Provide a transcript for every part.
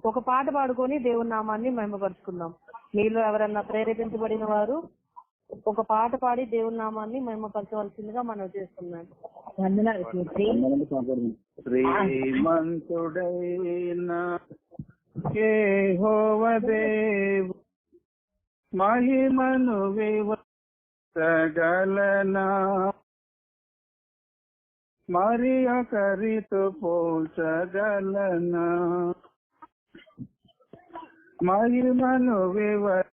ఒక పాట పాడుకొని దేవుని నామాన్ని మహిమపరుచుకుందాం. మీలో ఎవరన్నా ప్రేరేపించబడిన వారు ఒక పాట పాడి దేవుని నామాన్ని మహిమపరచవలసిందిగా మనం చేస్తున్నాం. శ్రీమంతుడైన యెహోవా దేవుడు మహిమను వివరించగలనా, మరి ఒకరితో పోల్చగలనా? మహిమను వివరించగలనా,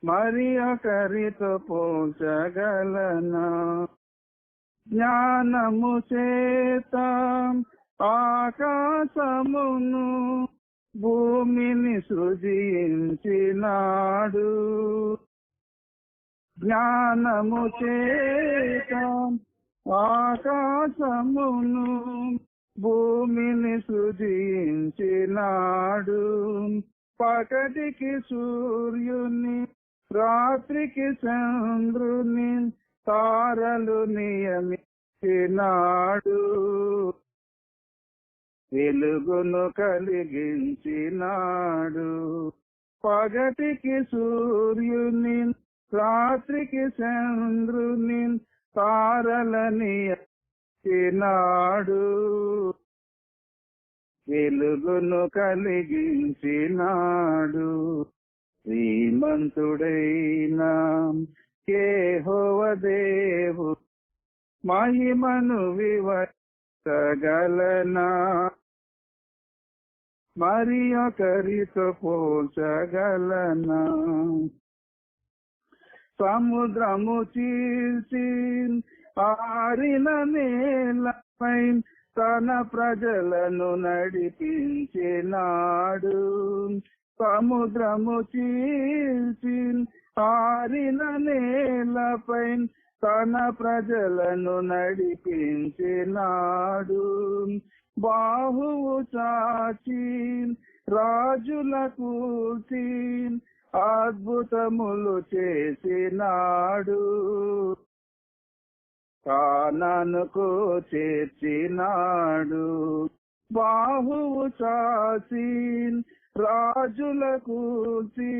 మరి ఒకరితో పోల్చగలనా? జ్ఞానము చేత ఆకాశమును భూమిని సృజించినాడు. జ్ఞానము చేత ఆకాశమును భూమిని సృజించినాడు. పగటికి సూర్యుని, రాత్రికి చంద్రుని, తారలు నియమించినాడు. వెలుగును కలిగించినాడు. పగటికి సూర్యుని, రాత్రికి చంద్రుని, తారల నియమించినాడు. వెలుగును కలిగించినాడు. శ్రీమంతుడైన యెహోవా దేవుడు మహిమను వివరించగలనా, మరి ఒకరితో పోల్చగలనా? సముద్రము చీల్చి ఆరిన నేలపై తన ప్రజలను నడిపించినాడు. సముద్రము చీల్చి ఆరిన నేలపై తన ప్రజలను నడిపించినాడు. బాహువు చాచి రాజుల కూల్చి అద్భుతములు చేసినాడు. కానానుకు చేర్చినాడు. బాహువు చాచి రాజుల కూల్చి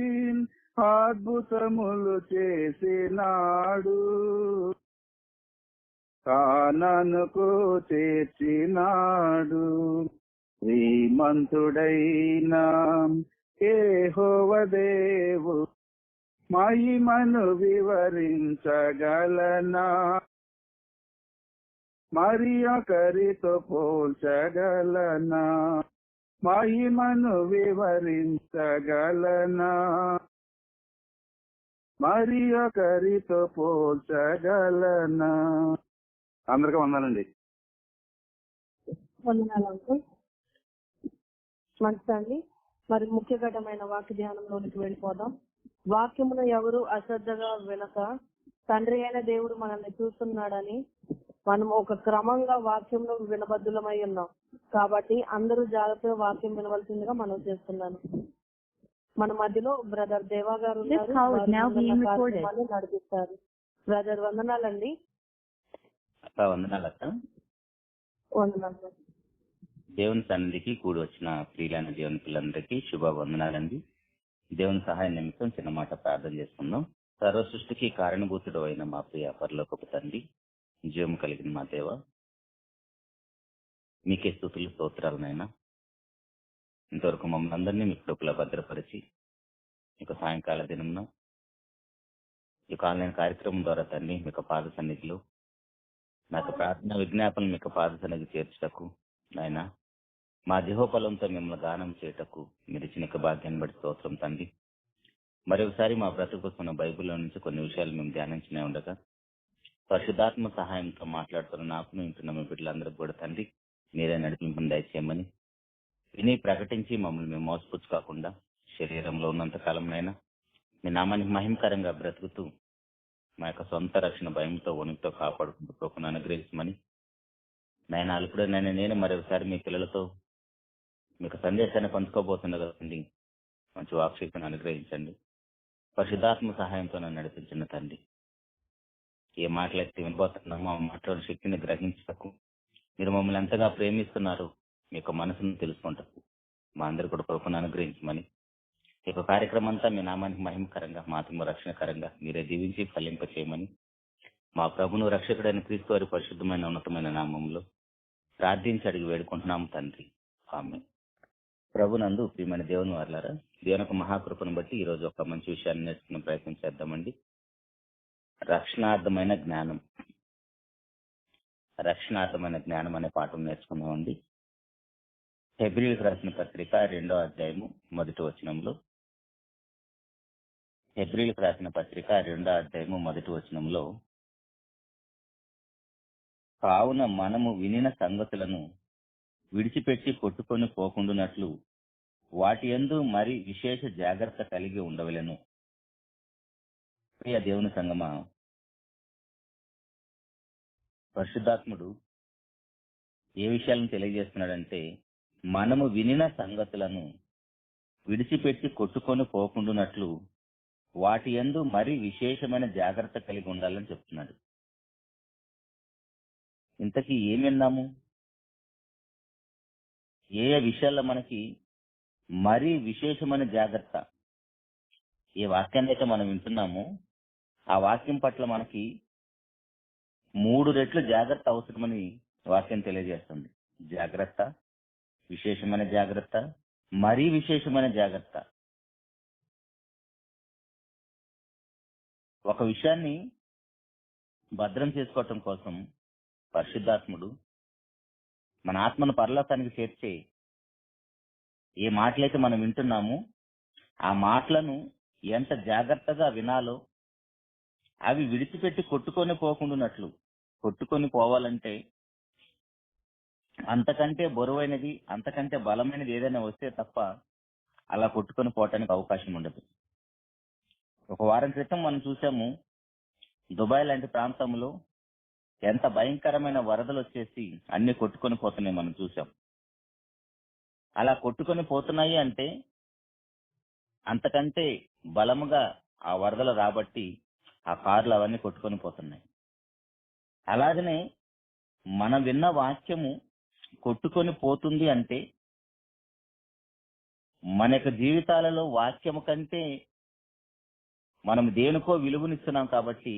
అద్భుతములు చేసినాడు. కానానుకు చేర్చినాడు. శ్రీమంతుడైన యెహోవా దేవుడు మహిమను వివరించగలనా, మరి ఒకరితో పోల్చగలనా? మహిమను వివరించగలనా, మరి ఒకరితో పోల్చగలనా? అందరికీ వందనండి. వందనాలు అంకుల్. మంచిదండి. మరి ముఖ్య ఘటమైన వాక్య ధ్యానంలోనికి వెళ్ళిపోదాం. వాక్యమును ఎవరు అశ్రద్ధగా వినక తండ్రి అయిన దేవుడు మనల్ని చూస్తున్నాడని మనం ఒక క్రమంగా వాక్యంలో వినబద్దులమై ఉన్నాం. కాబట్టి అందరూ జాగ్రత్తగా వాక్యం వినవలసిందిగా మనం చేస్తున్నాను. మన మధ్యలో బ్రదర్ దేవా గారు ఉన్నారు, నడిపిస్తారు. బ్రదర్ వందనాలండి. వందనాలు. దేవుని సన్నిధికి కూడి వచ్చిన ప్రియులైన దేవుని పిల్లలందరికీ శుభ వందనాలండి. దేవుని సహాయం నిమిత్తం చిన్న మాట ప్రార్థన చేసుకుందాం. సర్వ సృష్టికి కారణభూతుడు అయిన మా ప్రియ పరలోకపు తండ్రి, జీవము కలిగిన మా దేవ, మీకే స్తుతులు స్తోత్రాలనైనా. ఇంతవరకు మమ్మల్ని అందరినీ మీ కృపలో భద్రపరిచి ఇక సాయంకాల దినంలో ఈ ఆన్లైన్ కార్యక్రమం ద్వారా తండ్రి మీకు పాద సన్నిధిలో నాకు ప్రార్థన విజ్ఞాపనలు మీకు పాద సన్నిధి చేర్చటకు నాయన మా జిహోపలంతో మిమ్మల్ని గానం చేయటకు మీరు ఇచ్చిన భాగ్యాన్ని బట్టి స్తోత్రం తండ్రి. మరొకసారి మా బ్రతుకున్న బైబిల్లో నుంచి కొన్ని విషయాలు మేము ధ్యానించినే ఉండగా పరిశుద్ధాత్మ సహాయంతో మాట్లాడుతున్న నాకు వింటున్న మీ బిడ్డలందరికీ కూడా తండ్రి మీరే నడిపింపుని దయచేయమని విని ప్రకటించి మమ్మల్ని మేము మోసపుచ్చుకోకుండా శరీరంలో ఉన్నంత కాలంనైనా మీ నామానికి మహిమకరంగా బ్రతుకుతూ మా యొక్క సొంత రక్షణ భయంతో వణుకుతో కాపాడుకుంటూ కృపను అనుగ్రహించమని నాయన అల్పుడే నేను మరొకసారి మీ పిల్లలతో మీకు సందేశాన్ని పంచుకోబోతుండగా తండ్రి మంచి వాక్శక్తిని అనుగ్రహించండి. పరిశుద్ధాత్మ సహాయంతో నన్ను నడిపించండి తండ్రి. ఏ మాటలైతే వినబోతున్నామో ఆ మాటల శక్తిని గ్రహించటకు మీరు మమ్మల్ని ఎంతగా ప్రేమిస్తున్నారు మీ యొక్క మనసును తెలుసుకుంటాం. మా అందరు కూడా కృపను అనుగ్రహించమని ఈ యొక్క కార్యక్రమం అంతా మీ నామానికి మహిమకరంగా, మా ఆత్మ రక్షణకరంగా మీరే దీవించి ఫలింప చేయమని మా ప్రభును రక్షకుడైన క్రీస్తు వారి పరిశుద్ధమైన ఉన్నతమైన నామంలో ప్రార్థించి అడిగి వేడుకుంటున్నాము తండ్రి. ఆమేన్. ప్రభునందు ప్రియమైన దేవుని వారలారా, దేవుని యొక్క మహాకృపను బట్టి ఈ రోజు ఒక మంచి విషయాన్ని నేర్చుకునే ప్రయత్నం చేద్దామండి. రక్షణార్థమైన జ్ఞానం. రక్షణార్థమైన జ్ఞానం అనే పాఠం నేర్చుకున్నామండి. హెబ్రీయులకు రాసిన పత్రిక 2వ అధ్యాయము 1వ వచనంలో, హెబ్రీయులకు రాసిన పత్రిక 2వ అధ్యాయము 1వ వచనంలో, కావున మనము వినిన సంగతులను విడిచిపెట్టి కొట్టుకొని పోకుండానట్లు వాటి యందు మరి విశేష జాగ్రత్త కలిగి ఉండవలెను. ప్రియ దేవుని సంగమా, పరిశుద్ధాత్ముడు ఏ విషయాలను తెలియజేస్తున్నాడంటే, మనము వినిన సంగతులను విడిచిపెట్టి కొట్టుకొని పోకుండానట్లు వాటి యందు మరి విశేషమైన జాగ్రత్త కలిగి ఉండాలని చెప్తున్నాడు. ఇంతకీ ఏం విన్నాము? ఏ విషయాల్లో మనకి మరీ విశేషమైన జాగ్రత్త, ఏ వాక్యాన్ని అయితే మనం వింటున్నామో ఆ వాక్యం పట్ల మనకి 3 రెట్లు జాగ్రత్త అవసరమని వాక్యం తెలియజేస్తుంది. జాగ్రత్త, విశేషమైన జాగ్రత్త, మరీ విశేషమైన జాగ్రత్త. ఒక విషయాన్ని భద్రం చేసుకోవటం కోసం పరిశుద్ధాత్ముడు మన ఆత్మను పరలోకానికి చేర్చే ఏ మాటలైతే మనం వింటున్నామో ఆ మాటలను ఎంత జాగ్రత్తగా వినాలో, అవి విడిచిపెట్టి కొట్టుకొని పోకుండానట్లు. కొట్టుకొని పోవాలంటే అంతకంటే బరువైనది, అంతకంటే బలమైనది ఏదైనా వస్తే తప్ప అలా కొట్టుకొని పోవటానికి అవకాశం ఉండదు. ఒక వారం క్రితం మనం చూసాము, దుబాయ్ లాంటి ప్రాంతంలో ఎంత భయంకరమైన వరదలు వచ్చేసి అన్ని కొట్టుకొని పోతున్నాయి మనం చూసాం. అలా కొట్టుకొని పోతున్నాయి అంటే అంతకంటే బలముగా ఆ వరదలు రాబట్టి ఆ కార్లు అవన్నీ కొట్టుకొని పోతున్నాయి. అలాగనే మనం విన్న వాక్యము కొట్టుకొని పోతుంది అంటే మన యొక్క జీవితాలలో వాక్యము కంటే మనం దేనికో విలువనిస్తున్నాం కాబట్టి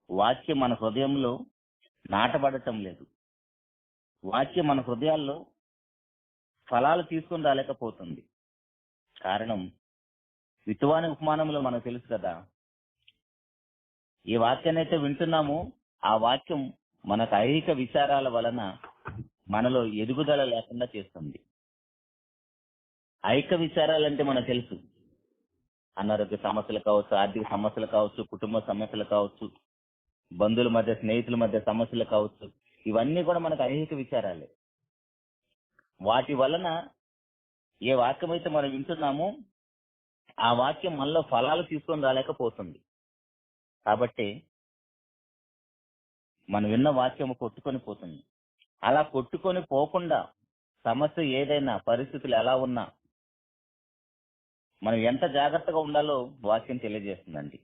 వాక్యం మన హృదయంలో నాటబడటం లేదు. వాక్యం మన హృదయాల్లో ఫలాలు తీసుకొని రాలేకపోతుంది. కారణం విత్తువాని ఉపమానంలో మనకు తెలుసు కదా, ఏ వాక్యాన్ని అయితే వింటున్నామో ఆ వాక్యం మనకు ఐహిక విచారాల వలన మనలో ఎదుగుదల లేకుండా చేస్తుంది. ఐహిక విచారాలంటే మనకు తెలుసు, అనారోగ్య సమస్యలు కావచ్చు, ఆర్థిక సమస్యలు కావచ్చు, కుటుంబ సమస్యలు కావచ్చు, బంధువుల మధ్య, స్నేహితుల మధ్య సమస్యలు కావచ్చు, ఇవన్నీ కూడా మనకు ఐహిక విచారాలే. వాటి వలన ఏ వాక్యం అయితే మనం వింటున్నామో ఆ వాక్యం మనలో ఫలాలు తీసుకొని రాలేకపోతుంది. కాబట్టి మనం విన్న వాక్యం కొట్టుకొని పోతుంది. అలా కొట్టుకొని పోకుండా సమస్య ఏదైనా, పరిస్థితులు ఎలా ఉన్నా మనం ఎంత జాగ్రత్తగా ఉండాలో వాక్యం తెలియజేస్తుందండి.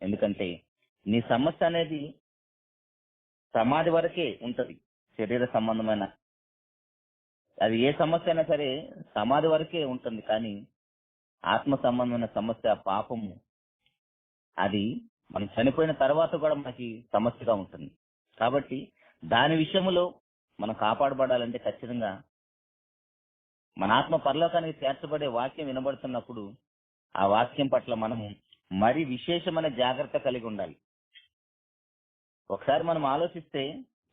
ఎందుకంటే నీ సమస్య అనేది సమాధి వరకే ఉంటది. శరీర సంబంధమైన అది ఏ సమస్య అయినా సరే సమాధి వరకే ఉంటుంది. కానీ ఆత్మ సంబంధమైన సమస్య, పాపము, అది మనం చనిపోయిన తర్వాత కూడా మనకి సమస్యగా ఉంటుంది. కాబట్టి దాని విషయంలో మనం కాపాడబడాలంటే ఖచ్చితంగా మన ఆత్మ పరలోకానికి చేర్చబడే వాక్యం వినబడుతున్నప్పుడు ఆ వాక్యం పట్ల మనము మరి విశేషమైన జాగ్రత్త కలిగి ఉండాలి. ఒకసారి మనం ఆలోచిస్తే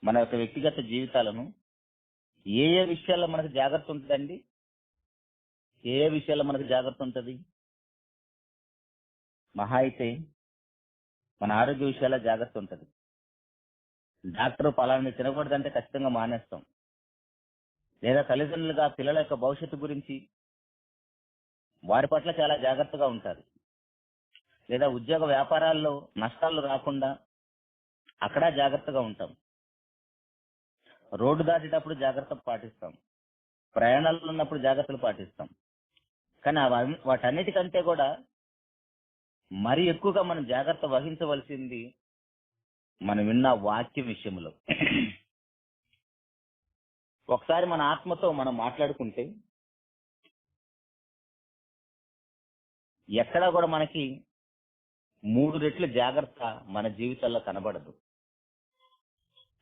మన యొక్క వ్యక్తిగత జీవితాలను ఏ ఏ విషయాల్లో మనకు జాగ్రత్త ఉంటుందండి? ఏ ఏ విషయాల్లో మనకు జాగ్రత్త ఉంటుంది? మహా అయితే మన ఆరోగ్య విషయాల్లో జాగ్రత్త ఉంటుంది. డాక్టర్ పలానా తినకూడదంటే ఖచ్చితంగా మానేస్తాం. లేదా తల్లిదండ్రులుగా పిల్లల యొక్క భవిష్యత్తు గురించి వారి పట్ల చాలా జాగ్రత్తగా ఉంటారు. లేదా ఉద్యోగ వ్యాపారాల్లో నష్టాలు రాకుండా అక్కడ జాగ్రత్తగా ఉంటాం. రోడ్డు దాటేటప్పుడు జాగ్రత్త పాటిస్తాం. ప్రయాణాలు ఉన్నప్పుడు జాగ్రత్తలు పాటిస్తాం. కానీ వాటన్నిటికంటే కూడా మరి ఎక్కువగా మనం జాగ్రత్త వహించవలసింది మనం విన్న వాక్యం విషయంలో. ఒకసారి మన ఆత్మతో మనం మాట్లాడుకుంటే ఎక్కడా కూడా మనకి 3 రెట్ల జాగ్రత్త మన జీవితాల్లో కనబడదు.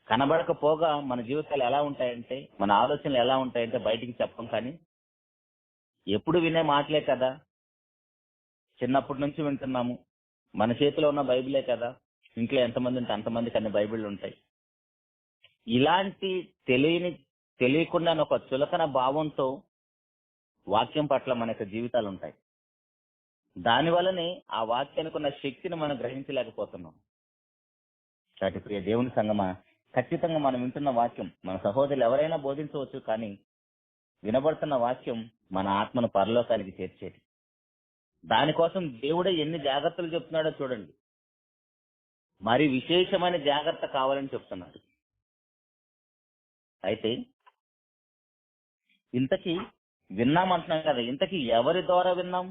కనబడకపోగా మన జీవితాలు ఎలా ఉంటాయంటే, మన ఆలోచనలు ఎలా ఉంటాయంటే బయటికి చెప్పం. కానీ ఎప్పుడు వినే మాటలే కదా, చిన్నప్పటి నుంచి వింటున్నాము. మన చేతిలో ఉన్న బైబిలే కదా, ఇంట్లో ఎంతమంది ఉంటే అంతమందికి అన్ని బైబిళ్ళు ఉంటాయి. ఇలాంటి తెలియకుండా ఒక చులకన భావంతో వాక్యం పట్ల మన యొక్క జీవితాలు ఉంటాయి. దానివల్లనే ఆ వాక్యానికి ఉన్న శక్తిని మనం గ్రహించలేకపోతున్నాం. కాబట్టి ప్రియ దేవుని సంగమా, ఖచ్చితంగా మనం వింటున్న వాక్యం మన సహోదరులు ఎవరైనా బోధించవచ్చు, కానీ వినబడుతున్న వాక్యం మన ఆత్మను పరలోకానికి చేర్చేది. దానికోసం దేవుడే ఎన్ని జాగ్రత్తలు చెప్తున్నాడో చూడండి. మరి విశేషమైన జాగ్రత్త కావాలని చెప్తున్నాడు. అయితే ఇంతకీ విన్నామంటున్నాం కదా, ఇంతకీ ఎవరి ద్వారా విన్నాం?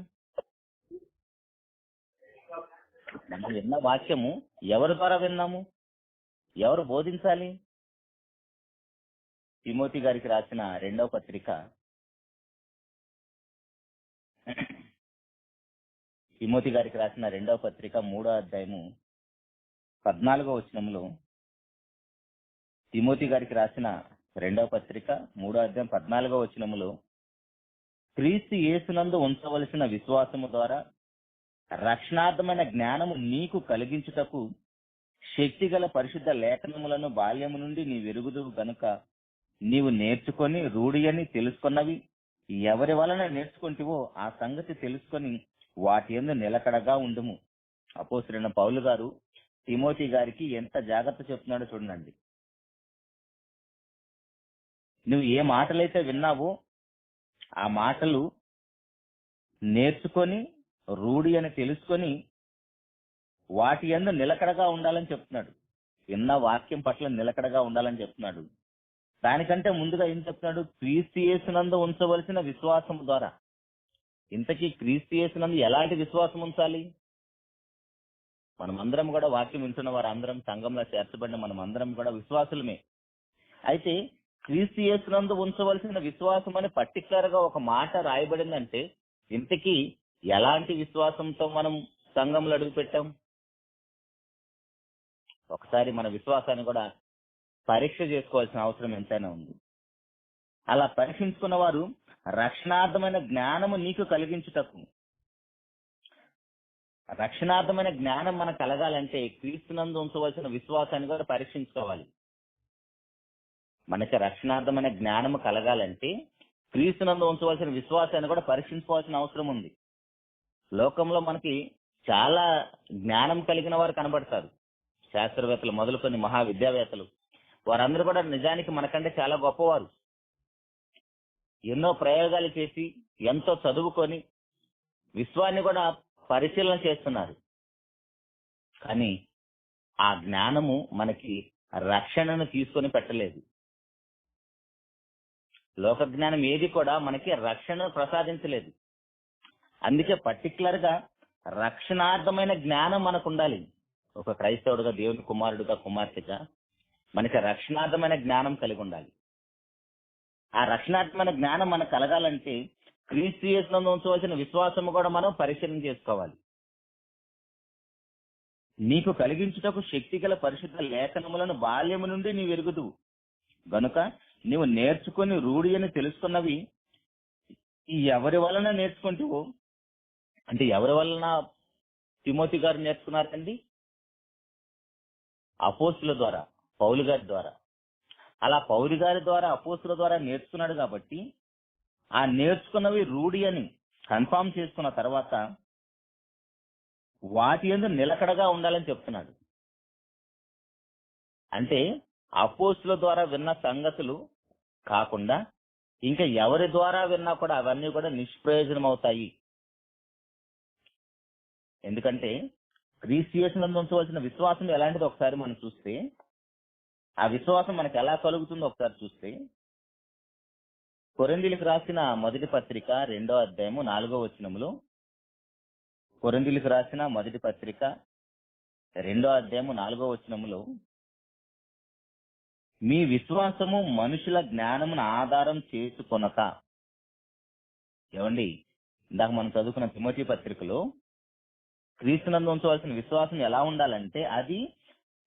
మనం విన్న వాక్యము ఎవరి ద్వారా విన్నాము? ఎవరు బోధించాలి? తిమోతి గారికి రాసిన 2వ పత్రిక 3వ అధ్యాయము 14వ వచనంలో, తిమోతి గారికి రాసిన 2వ పత్రిక 3వ అధ్యాయం 14వ వచనములో, క్రీస్తు యేసునందు ఉంచవలసిన విశ్వాసము ద్వారా రక్షణార్థమైన జ్ఞానము నీకు కలిగించుటకు శక్తిగల పరిశుద్ధ లేఖనములను బాల్యము నుండి నీ వెరుగుదువు గనుక నీవు నేర్చుకొని రూఢి అని తెలుసుకున్నవి ఎవరి వలన నేర్చుకుంటివో ఆ సంగతి తెలుసుకొని వాటి యందు నిలకడగా ఉండుము. అపోస్తలుడైన పౌలు గారు తిమోతి గారికి ఎంత జాగ్రత్త చెప్తున్నాడో చూడండి. నువ్వు ఏ మాటలైతే విన్నావో ఆ మాటలు నేర్చుకొని రూఢి అని తెలుసుకొని వాటి యందు నిలకడగా ఉండాలని చెప్తున్నాడు. విన్న వాక్యం పట్ల నిలకడగా ఉండాలని చెప్తున్నాడు. దానికంటే ముందుగా ఏం చెప్తున్నాడు? క్రీస్తు యేసునందు ఉంచవలసిన విశ్వాసం ద్వారా. ఇంతకీ క్రీస్తు యేసునందు ఎలాంటి విశ్వాసం ఉంచాలి? మనమందరం కూడా వాక్యం వింటున్న వారు అందరం, సంఘంలో చేర్చబడిన మనం అందరం కూడా విశ్వాసులమే. అయితే క్రీస్తు యేసునందు ఉంచవలసిన విశ్వాసం అని పర్టికులర్ గా ఒక మాట రాయబడిందంటే, ఇంతకీ ఎలాంటి విశ్వాసంతో మనం సంఘంలో అడుగు పెట్టాం? ఒకసారి మన విశ్వాసాన్ని కూడా పరీక్ష చేసుకోవాల్సిన అవసరం ఎంతైనా ఉంది. అలా పరీక్షించుకున్న వారు రక్షణార్థమైన జ్ఞానము నీకు కలిగించుటకు. రక్షణార్థమైన జ్ఞానం మనకు కలగాలంటే క్రీస్తునందు ఉంచవలసిన విశ్వాసాన్ని కూడా పరీక్షించుకోవాలి. మనకి రక్షణార్థమైన జ్ఞానము కలగాలంటే క్రీస్తునందు ఉంచవలసిన విశ్వాసాన్ని కూడా పరీక్షించుకోవాల్సిన అవసరం ఉంది. లోకంలో మనకి చాలా జ్ఞానం కలిగిన వారు కనబడతారు. శాస్త్రవేత్తలు మొదలుకొని మహావిద్యావేత్తలు, వారందరూ కూడా నిజానికి మనకంటే చాలా గొప్పవారు. ఎన్నో ప్రయోగాలు చేసి ఎంతో చదువుకొని విశ్వాన్ని కూడా పరిశీలన చేస్తున్నారు. కానీ ఆ జ్ఞానము మనకి రక్షణను తీసుకొని పెట్టలేదు. లోక జ్ఞానం ఏది కూడా మనకి రక్షణను ప్రసాదించలేదు. అందుకే పర్టికులర్ గా రక్షణార్థమైన జ్ఞానం మనకు ఉండాలి. ఒక క్రైస్తవుడుగా, దేవుని కుమారుడుగా, కుమార్తెగా మనకి రక్షణార్థమైన జ్ఞానం కలిగి ఉండాలి. ఆ రక్షణార్థమైన జ్ఞానం మనకు కలగాలంటే క్రీస్తు యేసునందు ఉంచవలసిన విశ్వాసము కూడా మనం పరిశీలన చేసుకోవాలి. నీకు కలిగించుటకు శక్తిగల పరిశుద్ధ లేఖనములను బాల్యము నుండి నీవు ఎరుగుదువు గనుక నీవు నేర్చుకుని రూఢి అని తెలుసుకున్నవి ఎవరి వలన నేర్చుకుంటావో, అంటే ఎవరి వలన తిమోతి గారు నేర్చుకున్నారండి? అపోస్తుల ద్వారా, పౌలు గారి ద్వారా. అలా పౌలు గారి ద్వారా, అపోస్తుల ద్వారా నేర్చుకున్నాడు కాబట్టి ఆ నేర్చుకున్నవి రూఢి అని కన్ఫామ్ చేసుకున్న తర్వాత వాటి యందు నిలకడగా ఉండాలని చెప్తున్నాడు. అంటే అపోస్తుల ద్వారా విన్న సంగతులు కాకుండా ఇంకా ఎవరి ద్వారా విన్నా కూడా అవన్నీ కూడా నిష్ప్రయోజనం అవుతాయి. ఎందుకంటే క్రీస్తు యేసునందు ఉంచవలసిన విశ్వాసం ఎలాంటిది ఒకసారి మనం చూస్తే, ఆ విశ్వాసం మనకు ఎలా కలుగుతుందో ఒకసారి చూస్తే, కొరింథీయులకు రాసిన మొదటి పత్రిక 2వ అధ్యాయము 4వ వచనములో, కొరింథీయులకు రాసిన మొదటి పత్రిక 2వ అధ్యాయము 4వ వచనములో, మీ విశ్వాసము మనుషుల జ్ఞానమును ఆధారం చేసుకొనక. ఏమండి, ఇందాక మనం చదువుకున్న తిమోతి పత్రికలో క్రీస్తునందు ఉంచవలసిన విశ్వాసం ఎలా ఉండాలంటే అది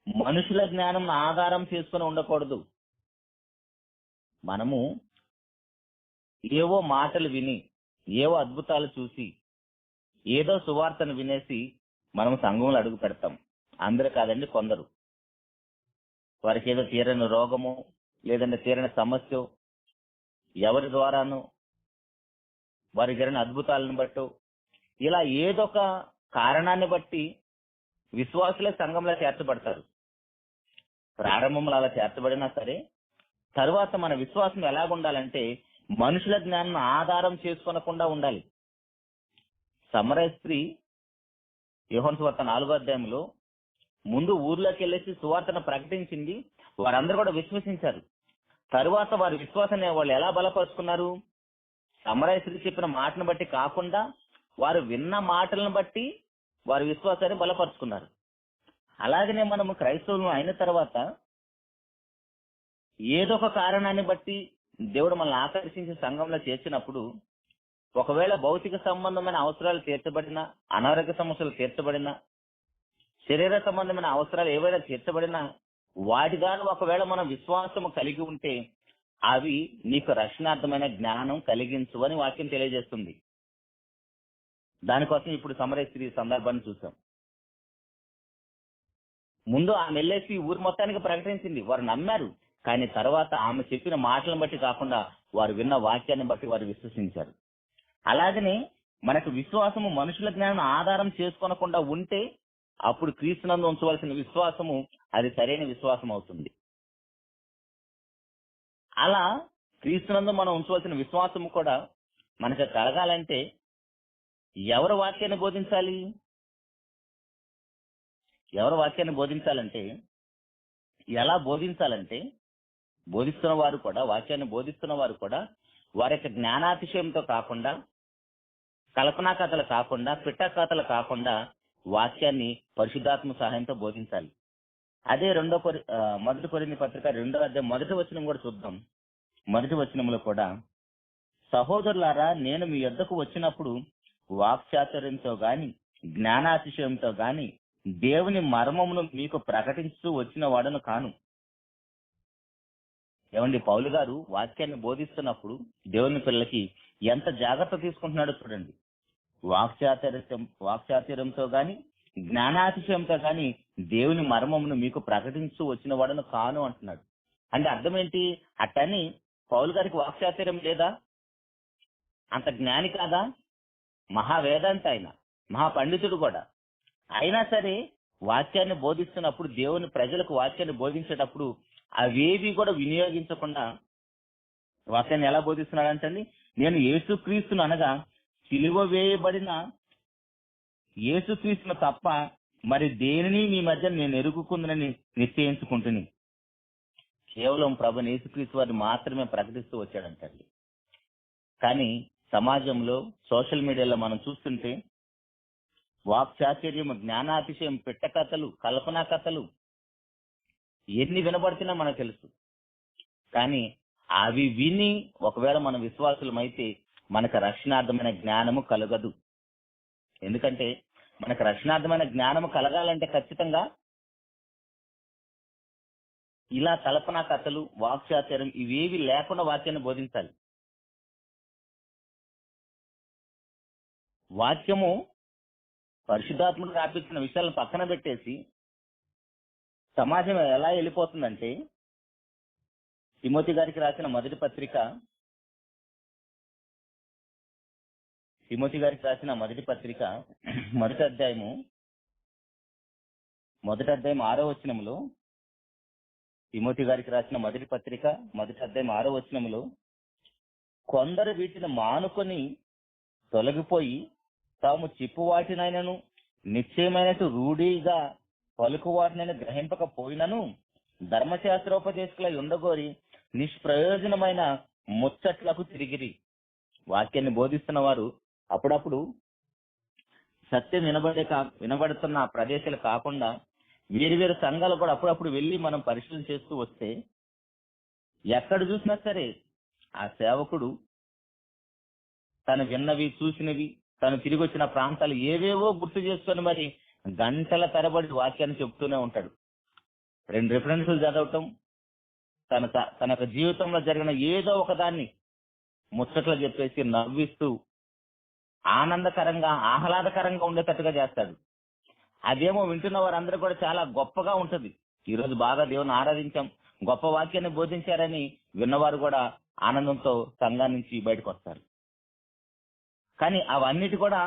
మనుషుల జ్ఞానం ఆధారం చేసుకుని ఉండకూడదు. మనము ఏవో మాటలు విని, ఏవో అద్భుతాలు చూసి, ఏదో సువార్తను వినేసి మనము సంఘంలో అడుగు పెడతాం. అందరూ కాదండి, కొందరు. వారికి ఏదో తీరని రోగము, లేదంటే తీరని సమస్య, ఎవరి ద్వారానో వారికి జరిగిన అద్భుతాలను బట్టి, ఇలా ఏదొక కారణాన్ని బట్టి విశ్వాసులే సంఘంలో చేర్చబడతారు. ప్రారంభంలో అలా చేర్చబడినా సరే, తరువాత మన విశ్వాసం ఎలాగుండాలంటే మనుషుల జ్ఞానం ఆధారం చేసుకొనకుండా ఉండాలి. సమరయ స్త్రీ యోహాను సువార్త 4వ అధ్యాయంలో ముందు ఊర్లోకి వెళ్ళేసి సువార్తను ప్రకటించింది. వారందరూ కూడా విశ్వసించారు. తరువాత వారి విశ్వాసాన్ని వాళ్ళు ఎలా బలపరుచుకున్నారు? సమరయ స్త్రీ చెప్పిన మాటను బట్టి కాకుండా వారు విన్న మాటలను బట్టి వారి విశ్వాసాన్ని బలపరుచుకున్నారు. అలాగనే మనము క్రైస్తవులు అయిన తర్వాత ఏదో ఒక కారణాన్ని బట్టి దేవుడు మనల్ని ఆకర్షించి సంఘంలో చేర్చినప్పుడు, ఒకవేళ భౌతిక సంబంధమైన అవసరాలు తీర్చబడినా, అనారోగ్య సమస్యలు తీర్చబడినా, శరీర సంబంధమైన అవసరాలు ఏవైనా తీర్చబడినా, వాటి ద్వారా ఒకవేళ మనం విశ్వాసము కలిగి ఉంటే అవి నీకు రక్షణార్థమైన జ్ఞానం కలిగించు అని వాక్యం తెలియజేస్తుంది. దానికోసం ఇప్పుడు సమరయ స్త్రీ సందర్భాన్ని చూసాం. ముందు ఆమె వెళ్ళేసి ఊరు మొత్తానికి ప్రకటించింది. వారు నమ్మారు. కానీ తర్వాత ఆమె చెప్పిన మాటలను బట్టి కాకుండా వారు విన్న వాక్యాన్ని బట్టి వారు విశ్వసించారు. అలాగనే మనకు విశ్వాసము మనుషుల జ్ఞానం ఆధారం చేసుకోనకుండా ఉంటే అప్పుడు క్రీస్తునందు ఉంచవలసిన విశ్వాసము అది సరైన విశ్వాసం అవుతుంది. అలా క్రీస్తునందు మనం ఉంచవలసిన విశ్వాసము కూడా మనకు కలగాలంటే ఎవరు వాక్యాన్ని బోధించాలి? ఎవరు వాక్యాన్ని బోధించాలంటే, ఎలా బోధించాలంటే, బోధిస్తున్న వారు కూడా, వాక్యాన్ని బోధిస్తున్న వారు కూడా వారి యొక్క జ్ఞానాతిశయంతో కాకుండా, కల్పనా కథలు కాకుండా, పిట్ట కథలు కాకుండా వాక్యాన్ని పరిశుద్ధాత్మ సహాయంతో బోధించాలి. అదే 1 కొరింథీ పత్రిక 2వ అధ్యాయం 1వ వచనం కూడా చూద్దాం. 1వ వచనంలో కూడా, సహోదరులారా, నేను మీ యొద్దకు వచ్చినప్పుడు వాక్చాతుర్యంతో గాని జ్ఞానాతిశయంతో గాని దేవుని మర్మమును మీకు ప్రకటిస్తూ వచ్చిన వాడను కాను. ఏమండి, పౌలు గారు వాక్యాన్ని బోధిస్తున్నప్పుడు దేవుని పిల్లలకి ఎంత జాగ్రత్త తీసుకుంటున్నాడో చూడండి. వాక్చాతుర్యంతో గాని జ్ఞానాతిశయంతో గాని దేవుని మర్మమును మీకు ప్రకటిస్తూ వచ్చిన వాడను కాను అంటున్నాడు. అంటే అర్థం ఏంటి? అట్టని పౌలు గారికి వాక్చాతుర్యం లేదా? అంత జ్ఞాని కాదా? మహావేదాంత ఆయన, మహాపండితుడు కూడా. అయినా సరే వాక్యాన్ని బోధిస్తున్నప్పుడు, దేవుని ప్రజలకు వాక్యాన్ని బోధించేటప్పుడు అవేవి కూడా వినియోగించకుండా వాక్యాన్ని ఎలా బోధిస్తున్నాడంటండి? నేను యేసుక్రీస్తును అనగా సిలువ వేయబడిన యేసుక్రీస్తును తప్ప మరి దేనిని మీ మధ్య నేను ఎరుగుకుందని నిశ్చయించుకుంటుని. కేవలం ప్రభుని యేసుక్రీస్తు వారిని మాత్రమే ప్రకటిస్తూ వచ్చాడంటండి. కానీ సమాజంలో, సోషల్ మీడియాలో మనం చూస్తుంటే వాక్చాతుర్యం, జ్ఞానాతిశయం, పిట్ట కథలు, కల్పనా కథలు ఎన్ని వినబడుతున్నా మనకు తెలుసు. కానీ అవి విని ఒకవేళ మన విశ్వాసులమైతే మనకు రక్షణార్థమైన జ్ఞానము కలగదు. ఎందుకంటే మనకు రక్షణార్థమైన జ్ఞానము కలగాలంటే ఖచ్చితంగా ఇలా కల్పనా కథలు, వాక్చాతుర్యం ఇవేవి లేకుండా వాక్యాన్ని బోధించాలి. వాక్యము పరిశుద్ధాత్ముడు రాపించిన విషయాలను పక్కన పెట్టేసి సమాజం ఎలా వెళ్ళిపోతుందంటే, తిమోతి గారికి రాసిన మొదటి పత్రిక 6వ వచనంలో, తిమోతి గారికి రాసిన మొదటి పత్రిక 1వ వచనంలో, కొందరు వీటిని మానుకొని తొలగిపోయి తాము చెప్పువాటినైనను నిశ్చయమైనట్టు రూఢిగా పలుకువాటినైనా గ్రహింపకపోయినను ధర్మశాస్త్రోపదేశకులై ఉండగోరి నిష్ప్రయోజనమైన ముచ్చట్లకు తిరిగిరి. వాక్యాన్ని బోధిస్తున్న వారు అప్పుడప్పుడు సత్యం వినబడుతున్న ప్రదేశాలు కాకుండా వేరు వేరు సంఘాలు కూడా అప్పుడప్పుడు వెళ్ళి మనం పరిశీలన చేస్తూ వస్తే ఎక్కడ చూసినా సరే ఆ సేవకుడు తను విన్నవి చూసినవి తను తిరిగి వచ్చిన ప్రాంతాలు ఏవేవో గుర్తు చేసుకొని మరి గంటల తరబడి వాక్యాన్ని చెప్తూనే ఉంటాడు. 2 రిఫరెన్సులు చదవటం, తన యొక్క జీవితంలో జరిగిన ఏదో ఒక దాన్ని ముచ్చట్లు చెప్పేసి నవ్విస్తూ ఆనందకరంగా ఆహ్లాదకరంగా ఉండేటట్టుగా చేస్తాడు. అదేమో వింటున్న వారందరూ కూడా చాలా గొప్పగా ఉంటది. ఈ రోజు బాగా దేవుని ఆరాధించాం, గొప్ప వాక్యాన్ని బోధించారని విన్నవారు కూడా ఆనందంతో సంఘం నుంచి బయటకు వస్తారు. కానీ అవన్నిటి కూడా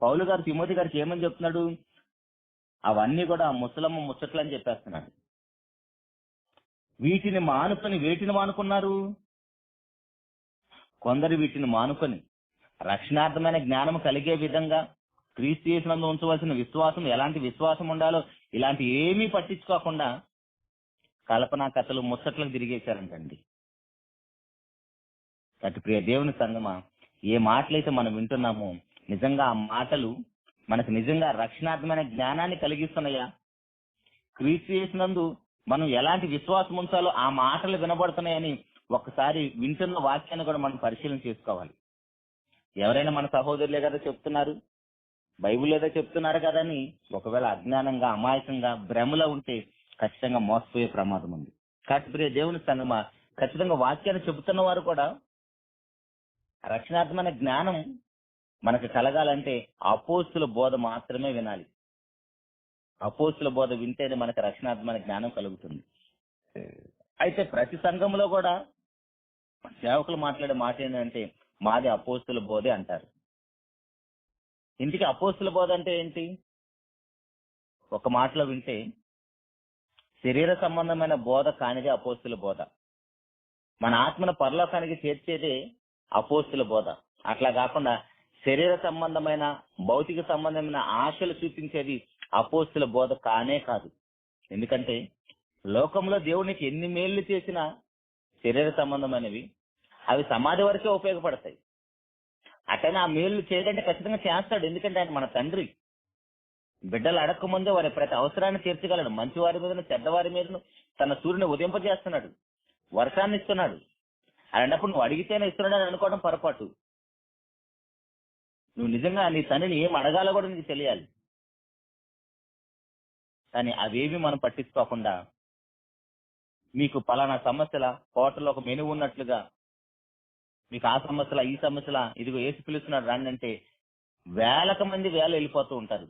పౌలు గారు తిమోతి గారికి ఏమని చెప్తున్నాడు? అవన్నీ కూడా ముసలమ్మ ముచ్చట్లు అని చెప్పేస్తున్నాడు. వీటిని మానుకున్నారు. కొందరు వీటిని మానుకొని రక్షణార్థమైన జ్ఞానం కలిగే విధంగా క్రీస్తు యేసునందు ఉంచవలసిన విశ్వాసం, ఎలాంటి విశ్వాసం ఉండాలో ఇలాంటి ఏమీ పట్టించుకోకుండా కల్పనా కథలు ముచ్చట్లకు తిరిగేశారంటండి. అటు ప్రియ దేవుని సంగమా, ఏ మాటలైతే మనం వింటున్నామో నిజంగా ఆ మాటలు మనకు నిజంగా రక్షణార్థమైన జ్ఞానాన్ని కలిగిస్తున్నాయా? క్రీస్తు యేసునందు మనం ఎలాంటి విశ్వాసం ఉంచాలో ఆ మాటలు వినబడుతున్నాయని ఒక్కసారి వింటున్న వాక్యాన్ని కూడా మనం పరిశీలన చేసుకోవాలి. ఎవరైనా మన సహోదరులే కదా చెప్తున్నారు, బైబిల్ ఏదో చెప్తున్నారు కదా అని ఒకవేళ అజ్ఞానంగా అమాయకంగా భ్రమలో ఉంటే ఖచ్చితంగా మోసపోయే ప్రమాదం ఉంది. కాబట్టి ప్రియ దేవుని సంగమా, ఖచ్చితంగా వాక్యాన్ని చెబుతున్న వారు కూడా రక్షణార్థమైన జ్ఞానం మనకు కలగాలంటే అపోస్తుల బోధ మాత్రమే వినాలి. అపోస్తుల బోధ వింటేనే మనకు రక్షణార్థమైన జ్ఞానం కలుగుతుంది. అయితే ప్రతి సంఘంలో కూడా సేవకులు మాట్లాడే మాట ఏంటంటే మాది అపోస్తుల బోధే అంటారు. ఇంటికి అపోస్తుల బోధ అంటే ఏంటి? ఒక మాటలో వింటే శరీర సంబంధమైన బోధ కానిదే అపోస్తుల బోధ. మన ఆత్మను పరలోకానికి చేర్చేదే అపోస్తుల బోధ. అట్లా కాకుండా శరీర సంబంధమైన భౌతిక సంబంధమైన ఆశలు చూపించేది అపోస్తుల బోధ కానే కాదు. ఎందుకంటే లోకంలో దేవునికి ఎన్ని మేళ్లు చేసినా శరీర సంబంధమైనవి అవి సమాధి వరకే ఉపయోగపడతాయి. అట్లనే ఆ మేళ్లు చేయడంటే ఖచ్చితంగా చేస్తాడు. ఎందుకంటే ఆయన మన తండ్రి. బిడ్డలు అడగకముందే వారి ప్రతి అవసరాన్ని తీర్చగలడు. మంచి వారి మీద చెడ్డవారి మీద తన సూర్యుని ఉదయింపజేస్తున్నాడు, వర్షాన్ని ఇస్తున్నాడు. అలాంటప్పుడు నువ్వు అడిగితేనే ఇస్తున్నాడని అనుకోవడం పొరపాటు. నువ్వు నిజంగా నీ తండ్రిని ఏం అడగాలో కూడా నీకు తెలియాలి. కానీ అవేవి మనం పట్టించుకోకుండా మీకు పలానా సమస్యల హోటల్లో ఒక మెనూ ఉన్నట్లుగా మీకు ఆ సమస్యల ఈ సమస్యల ఇదిగో ఏసు పిలుస్తున్నాడు రండి అంటే వేలకు మంది వెళ్ళిపోతూ ఉంటారు.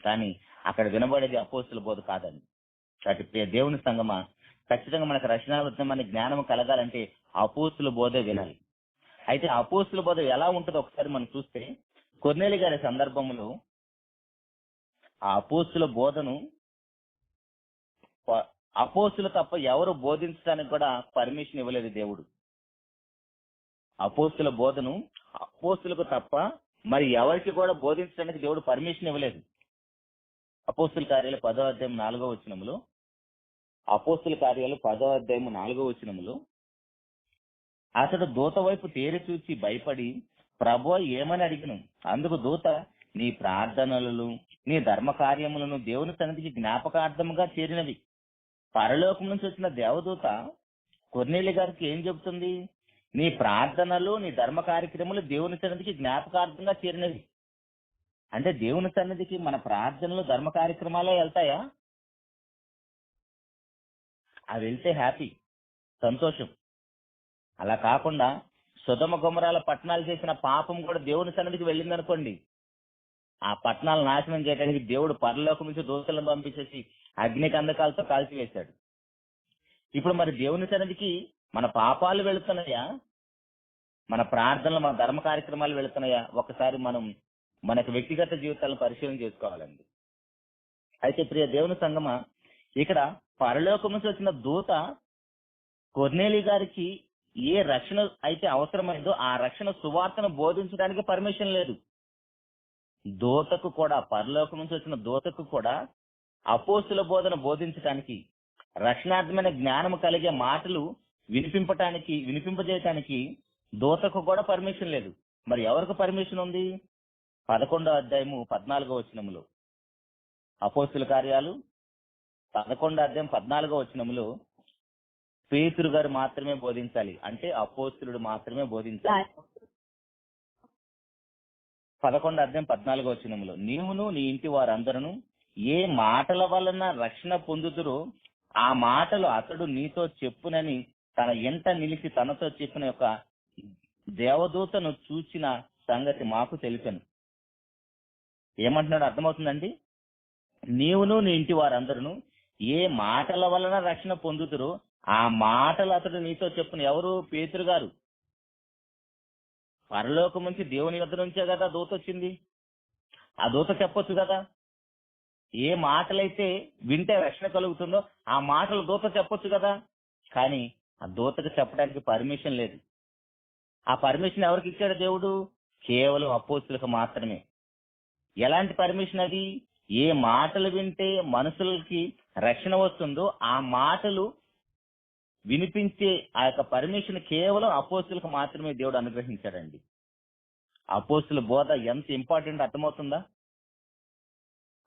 కానీ అక్కడ వినబడేది అపోస్తుల బోధ కాదని. కాబట్టి దేవుని సంగమా, ఖచ్చితంగా మనకు రక్షణార్థమైన జ్ఞానం కలగాలంటే అపోస్తుల బోధే వినాలి. అయితే అపోస్తుల బోధ ఎలా ఉంటుందో ఒకసారి మనం చూస్తే కొర్నేలి గారి సందర్భంలో ఆ అపోస్తుల బోధను అపోస్తులు తప్ప ఎవరు బోధించడానికి కూడా పర్మిషన్ ఇవ్వలేదు దేవుడు. అపోస్తుల బోధను అపోస్తులకు తప్ప మరి ఎవరికి కూడా బోధించడానికి దేవుడు పర్మిషన్ ఇవ్వలేదు. అపోస్తుల కార్యాలు 10వ అధ్యాయం 4వ వచనంలో, అపోస్తుల కార్యాలు 10వ అధ్యాయం 4వ వచనంలో అతడు దూత వైపు తేరి చూచి భయపడి ప్రభువా ఏమని అడిగిను. అందుకు దూత నీ ప్రార్థనలను నీ ధర్మ కార్యములను దేవుని సన్నిధికి జ్ఞాపకార్థముగా చేరినవి. పరలోకం నుంచి వచ్చిన దేవదూత కొర్నేలి గారికి ఏం చెబుతుంది? నీ ప్రార్థనలు నీ ధర్మ కార్యక్రమాలు దేవుని సన్నిధికి జ్ఞాపకార్థంగా చేరినవి. అంటే దేవుని సన్నిధికి మన ప్రార్థనలు ధర్మ కార్యక్రమాలే వెళ్తాయా? అవి వెళ్తే హ్యాపీ, సంతోషం. అలా కాకుండా సొదొమ గొమొర్రాల పట్టణాలు చేసిన పాపం కూడా దేవుని సన్నిధికి వెళ్ళిందనుకోండి, ఆ పట్టణాలు నాశనం చేయడానికి దేవుడు పరలోకం నుంచి దూతలను పంపించేసి అగ్ని కందకాలతో కాల్చివేశాడు. ఇప్పుడు మరి దేవుని సన్నిధికి మన పాపాలు వెళుతున్నాయా, మన ప్రార్థనలు మన ధర్మ కార్యక్రమాలు వెళుతున్నాయా? ఒకసారి మనం మనకు వ్యక్తిగత జీవితాలను పరిశీలన చేసుకోవాలండి. అయితే ప్రియ దేవుని సంగమా, ఇక్కడ పరలోకం నుంచి వచ్చిన దూత కొర్నేలి గారికి ఏ రక్షణ అయితే అవసరమైందో ఆ రక్షణ సువార్తను బోధించడానికి పర్మిషన్ లేదు. దూతకు కూడా, పరలోకం నుంచి వచ్చిన దూతకు కూడా అపోస్తుల బోధన బోధించడానికి, రక్షణార్థమైన జ్ఞానం కలిగే మాటలు వినిపింపజేయటానికి దూతకు కూడా పర్మిషన్ లేదు. మరి ఎవరికి పర్మిషన్ ఉంది? 11వ అధ్యాయము 14వ వచనములో, అపోస్తుల కార్యాలు 11వ అధ్యాయం 14వ వచనములో పేతురు గారు మాత్రమే బోధించాలి, అంటే అపోస్తులుడు మాత్రమే బోధించాలి. 11:14 నీవును నీ ఇంటి వారందరూ ఏ మాటల వలన రక్షణ పొందుదురో ఆ మాటలు అతడు నీతో చెప్పునని తన ఎంట నిలిచి తనతో చెప్పిన యొక్క దేవదూతను చూచిన సంగతి మాకు తెలిపాను. ఏమంటున్నాడు అర్థమవుతుందండి? నీవును నీ ఇంటి వారందరూ ఏ మాటల వలన రక్షణ పొందుతురో ఆ మాటలు అతడు నీతో చెప్పును. ఎవరు? పేతురు గారు. పరలోకం నుంచి దేవుని యొద్ద నుంచే కదా దూత వచ్చింది. ఆ దూత చెప్పొచ్చు కదా, ఏ మాటలైతే వింటే రక్షణ కలుగుతుందో ఆ మాటలు దూత చెప్పొచ్చు కదా. కానీ ఆ దూతకు చెప్పడానికి పర్మిషన్ లేదు. ఆ పర్మిషన్ ఎవరికి ఇచ్చాడు దేవుడు? కేవలం అపోస్తులకు మాత్రమే. ఎలాంటి పర్మిషన్ అది? ఏ మాటలు వింటే మనుషులకి రక్షణ వస్తుందో ఆ మాటలు వినిపించే ఆ యొక్క పర్మిషన్ కేవలం అపోస్తులకు మాత్రమే దేవుడు అనుగ్రహించాడండి. అపోస్తుల బోధ ఎంత ఇంపార్టెంట్ అర్థమవుతుందా?